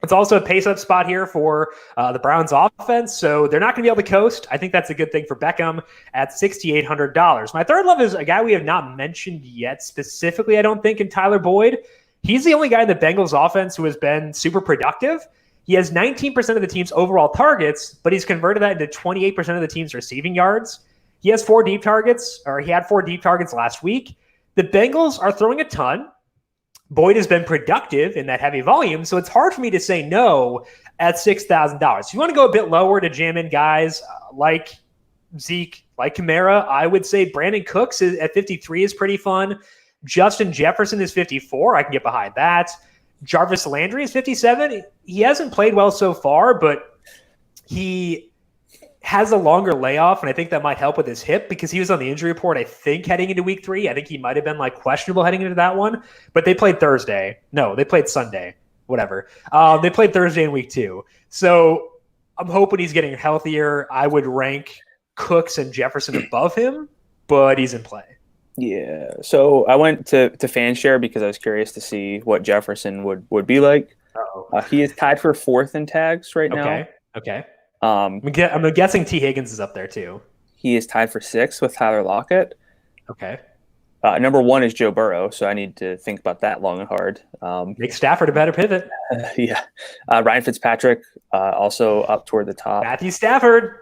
It's also a pace-up spot here for the Browns offense, so they're not going to be able to coast. I think that's a good thing for Beckham at $6,800. My third love is a guy we have not mentioned yet specifically, I don't think, in Tyler Boyd. He's the only guy in the Bengals offense who has been super productive. He has 19% of the team's overall targets, but he's converted that into 28% of the team's receiving yards. He has 4 deep targets, or he had 4 deep targets last week. The Bengals are throwing a ton. Boyd has been productive in that heavy volume, so it's hard for me to say no at $6,000. If you want to go a bit lower to jam in guys like Zeke, like Kamara, I would say Brandon Cooks at 53 is pretty fun. Justin Jefferson is 54. I can get behind that. Jarvis Landry is 57. He hasn't played well so far, but he has a longer layoff, and I think that might help with his hip because he was on the injury report, I think, heading into week 3. I think he might have been like questionable heading into that one, but they played Thursday. No, they played Sunday, whatever. They played Thursday in week 2. So I'm hoping he's getting healthier. I would rank Cooks and Jefferson above him, but he's in play. Yeah. So I went to FanShare because I was curious to see what Jefferson would be like. He is tied for 4th in tags right now. Okay. I'm guessing T. Higgins is up there too. He is tied for 6th with Tyler Lockett. Okay. Number 1 is Joe Burrow, so I need to think about that long and hard. Make Stafford a better pivot. Yeah. Ryan Fitzpatrick also up toward the top. Matthew Stafford.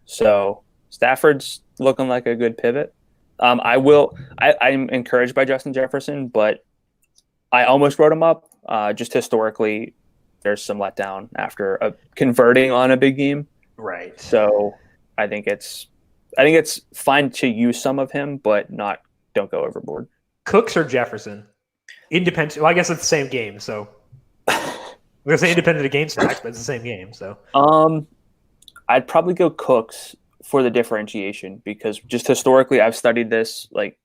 So Stafford's looking like a good pivot. I'm encouraged by Justin Jefferson, but I almost wrote him up. Just historically, there's some letdown after converting on a big game. Right. So I think it's fine to use some of him, but don't go overboard. Cooks or Jefferson? Independent. Well, I guess it's the same game, so I'm gonna say independent of game stacks, but it's the same game. So I'd probably go Cooks for the differentiation because just historically I've studied this. Like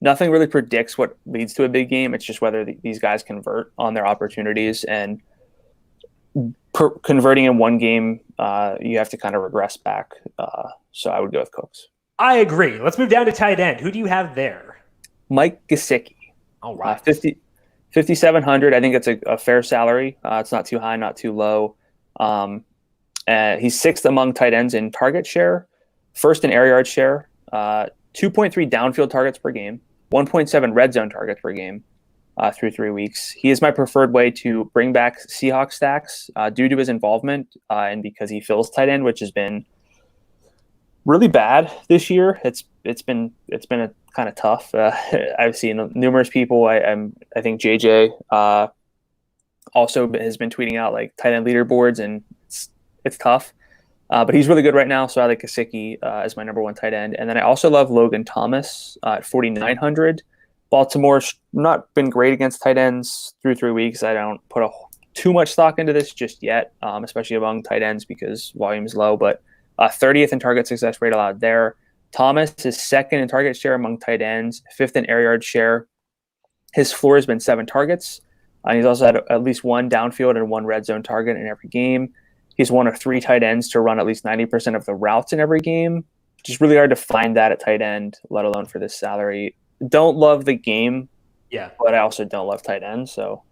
nothing really predicts what leads to a big game. It's just whether these guys convert on their opportunities, and converting in one game, you have to kind of regress back. So I would go with Cooks. I agree. Let's move down to tight end. Who do you have there? Mike Gesicki. All right. 5,700. I think it's a fair salary. It's not too high, not too low. He's 6th among tight ends in target share, 1st in air yard share, 2.3 downfield targets per game, 1.7 red zone targets per game through 3 weeks. He is my preferred way to bring back Seahawks stacks due to his involvement and because he fills tight end, which has been really bad this year. It's been a kind of tough. I've seen numerous people. I think JJ also has been tweeting out like tight end leaderboards, and it's tough. But he's really good right now, so I like Gesicki as my number 1 tight end. And then I also love Logan Thomas at 4,900. Baltimore's not been great against tight ends through 3 weeks. I don't put too much stock into this just yet, especially among tight ends because volume is low. But 30th in target success rate allowed there. Thomas is 2nd in target share among tight ends, 5th in air yard share. His floor has been 7 targets. He's also had at least 1 downfield and 1 red zone target in every game. He's one of 3 tight ends to run at least 90% of the routes in every game. Just really hard to find that at tight end, let alone for this salary. Don't love the game, but I also don't love tight end. So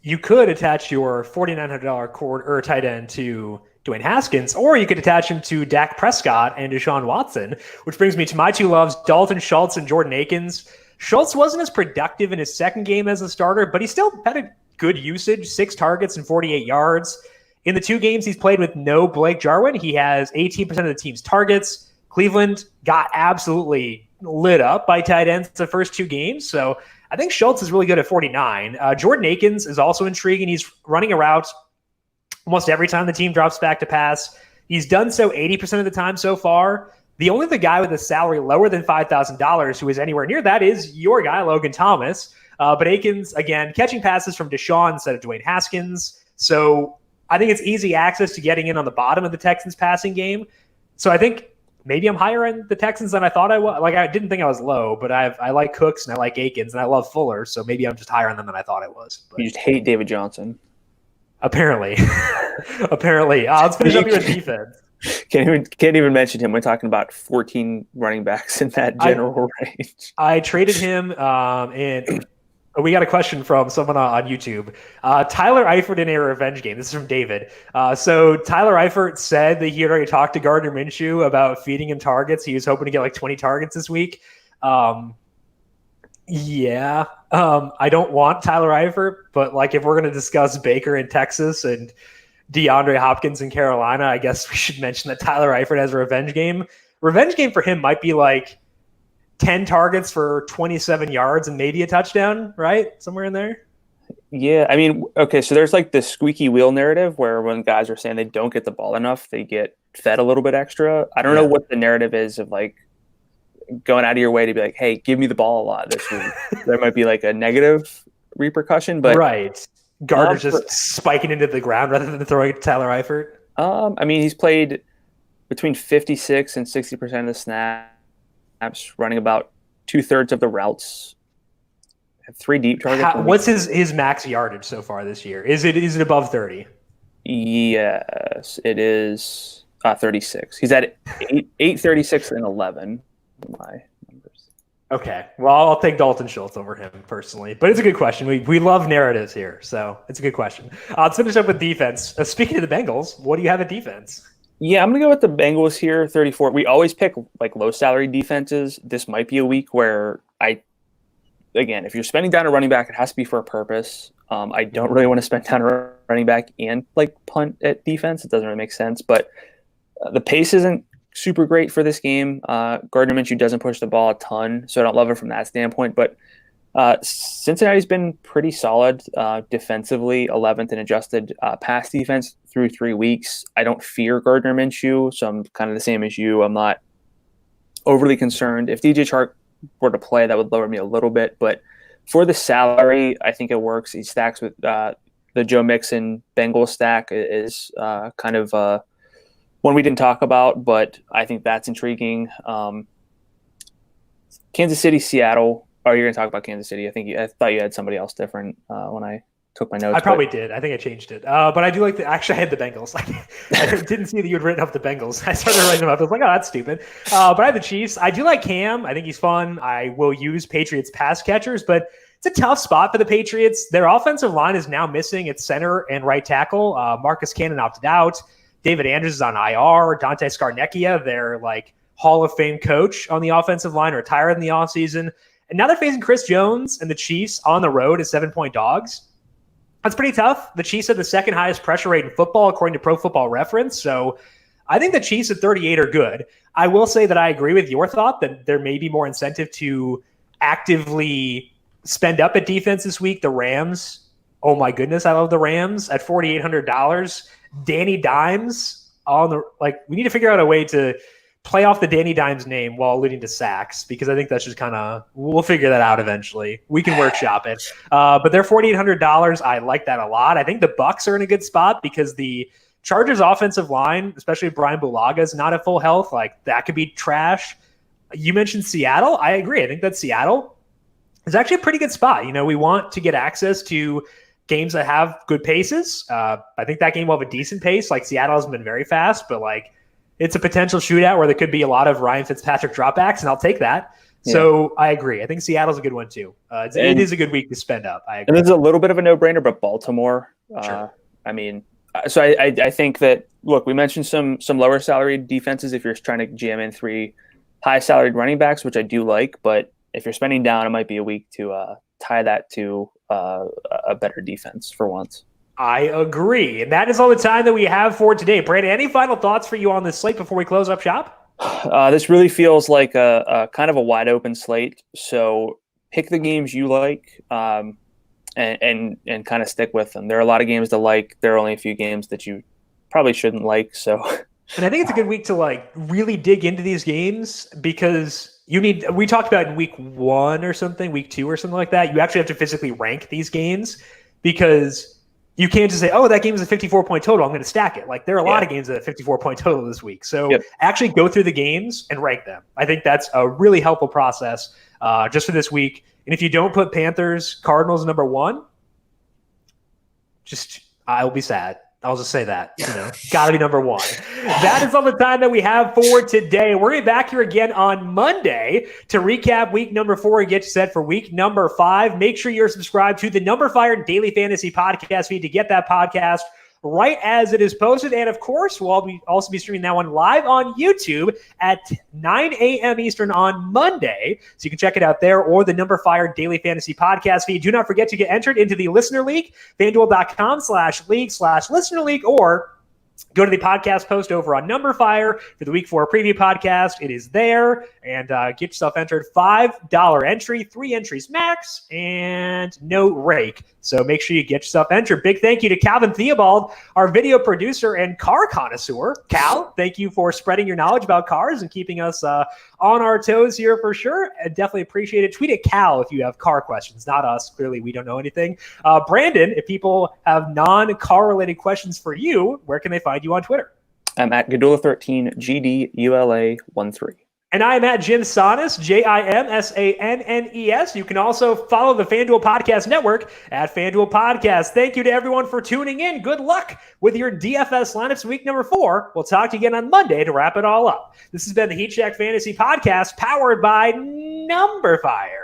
you could attach your $4,900 quarter or tight end to Dwayne Haskins, or you could attach him to Dak Prescott and Deshaun Watson, which brings me to my 2 loves, Dalton Schultz and Jordan Akins. Schultz wasn't as productive in his 2nd game as a starter, but he still had a good usage, 6 targets and 48 yards. In the 2 games he's played with no Blake Jarwin, he has 18% of the team's targets. Cleveland got absolutely lit up by tight ends the first 2 games, so I think Schultz is really good at 49. Jordan Akins is also intriguing. He's running a route almost every time the team drops back to pass. He's done so 80% of the time so far. The only other guy with a salary lower than $5,000 who is anywhere near that is your guy, Logan Thomas. But Akins, again, catching passes from Deshaun instead of Dwayne Haskins. So I think it's easy access to getting in on the bottom of the Texans passing game. So I think maybe I'm higher in the Texans than I thought I was. Like, I didn't think I was low, but I like Cooks and I like Akins and I love Fuller. So maybe I'm just higher on them than I thought I was. But you just hate David Johnson. Apparently. Let's finish up your defense. Can't even mention him when talking about 14 running backs in that general range. I traded him and we got a question from someone on YouTube. Tyler Eifert in a revenge game. This is from David. So Tyler Eifert said that he had already talked to Gardner Minshew about feeding him targets. He was hoping to get like 20 targets this week. I don't want Tyler Eifert, but like if we're going to discuss Baker in Texas and DeAndre Hopkins in Carolina, I guess we should mention that Tyler Eifert has a revenge game. Revenge game for him might be like 10 targets for 27 yards and maybe a touchdown, right? Somewhere in there. Yeah, I mean, okay, so there's like this squeaky wheel narrative where when guys are saying they don't get the ball enough, they get fed a little bit extra. I don't know what the narrative is of like going out of your way to be like, hey, give me the ball a lot this week. There might be like a negative repercussion, but right. Gardner's just spiking into the ground rather than throwing it to Tyler Eifert. I mean, he's played between 56 and 60% of the snaps, running about 2/3 of the routes. Have 3 deep targets. What's his max yardage so far this year? Is it above 30? Yes, it is 36. He's at 836 and 11. My numbers. Okay, well, I'll take Dalton Schultz over him personally, but it's a good question. We love narratives here, so it's a good question. Let's finish up with defense. Speaking of the Bengals, what do you have at defense? Yeah, I'm gonna go with the Bengals here. 34. We always pick like low salary defenses. This might be a week where again, if you're spending down a running back, it has to be for a purpose. I don't really want to spend down a running back and like punt at defense. It doesn't really make sense. But the pace isn't super great for this game. Gardner Minshew doesn't push the ball a ton, so I don't love it from that standpoint. But Cincinnati's been pretty solid defensively, 11th in adjusted pass defense through 3 weeks. I don't fear Gardner Minshew, so I'm kind of the same as you. I'm not overly concerned. If DJ Chark were to play, that would lower me a little bit, but for the salary, I think it works. He stacks with the Joe Mixon Bengals stack is kind of one we didn't talk about, but I think that's intriguing. Kansas City, Seattle. Oh, you're going to talk about Kansas City. I thought you had somebody else different when I took my notes. I probably did. I think I changed it. But I do like actually I had the Bengals. I didn't see that you had written up the Bengals. I started writing them up. I was like, oh, that's stupid. But I have the Chiefs. I do like Cam. I think he's fun. I will use Patriots pass catchers, but it's a tough spot for the Patriots. Their offensive line is now missing its center and right tackle. Marcus Cannon opted out. David Andrews is on IR. Dante Scarnecchia, their like Hall of Fame coach on the offensive line, retired in the offseason. And now they're facing Chris Jones and the Chiefs on the road as 7-point dogs. That's pretty tough. The Chiefs have the second highest pressure rate in football, according to Pro Football Reference. So I think the Chiefs at 38 are good. I will say that I agree with your thought that there may be more incentive to actively spend up at defense this week. The Rams, oh my goodness, I love the Rams at $4,800. Danny Dimes on the we need to figure out a way to play off the Danny Dimes name while alluding to sacks, because I think that's just kind of, we'll figure that out eventually. We can workshop it. But they're $4,800. I like that a lot. I think the Bucs are in a good spot because the Chargers offensive line, especially if Brian Bulaga is not at full health, like that could be trash. You mentioned Seattle. I agree. I think that Seattle is actually a pretty good spot. We want to get access to games that have good paces. I think that game will have a decent pace. Like Seattle hasn't been very fast, but it's a potential shootout where there could be a lot of Ryan Fitzpatrick dropbacks, and I'll take that. Yeah. So I agree. I think Seattle's a good one too. It is a good week to spend up. I agree. And this is a little bit of a no-brainer, but Baltimore. Sure. So I think that, look, we mentioned some lower salaried defenses if you're trying to jam in 3 high salaried running backs, which I do like, but if you're spending down, it might be a week to tie that to a better defense for once. I agree. And that is all the time that we have for today. Brandon, any final thoughts for you on this slate before we close up shop? This really feels like a kind of a wide open slate. So pick the games you like and kind of stick with them. There are a lot of games to like. There are only a few games that you probably shouldn't like. So, and I think it's a good week to really dig into these games because we talked about in week 1 or something, week 2 or something like that. You actually have to physically rank these games because you can't just say, oh, that game is a 54-point total, I'm going to stack it. There are a lot of games at a 54-point total this week. So actually go through the games and rank them. I think that's a really helpful process just for this week. And if you don't put Panthers, Cardinals number 1, I'll be sad. I'll just say that, got to be number 1. That is all the time that we have for today. We're going to be back here again on Monday to recap week number 4 and get you set for week number 5. Make sure you're subscribed to the numberFire Daily Fantasy Podcast feed to get that podcast right as it is posted. And of course, we'll also be streaming that one live on YouTube at 9 a.m. Eastern on Monday. So you can check it out there or the numberFire Daily Fantasy Podcast feed. Do not forget to get entered into the Listener League, FanDuel.com/league/Listener League, or Go to the podcast post over on numberFire for the Week 4 preview podcast. It is there. And get yourself entered. $5 entry, 3 entries max, and no rake. So make sure you get yourself entered. Big thank you to Calvin Theobald, our video producer and car connoisseur. Cal, thank you for spreading your knowledge about cars and keeping us on our toes here for sure. I definitely appreciate it. Tweet at Cal if you have car questions, not us. Clearly, we don't know anything. Brandon, if people have non-car related questions for you, where can they find you on Twitter? I'm at Gadula13, GDULA13. And I am at Jim Sannes, JIMSANNES. You can also follow the FanDuel Podcast Network at FanDuel Podcast. Thank you to everyone for tuning in. Good luck with your DFS lineups week number 4. We'll talk to you again on Monday to wrap it all up. This has been the Heat Check Fantasy Podcast powered by numberFire.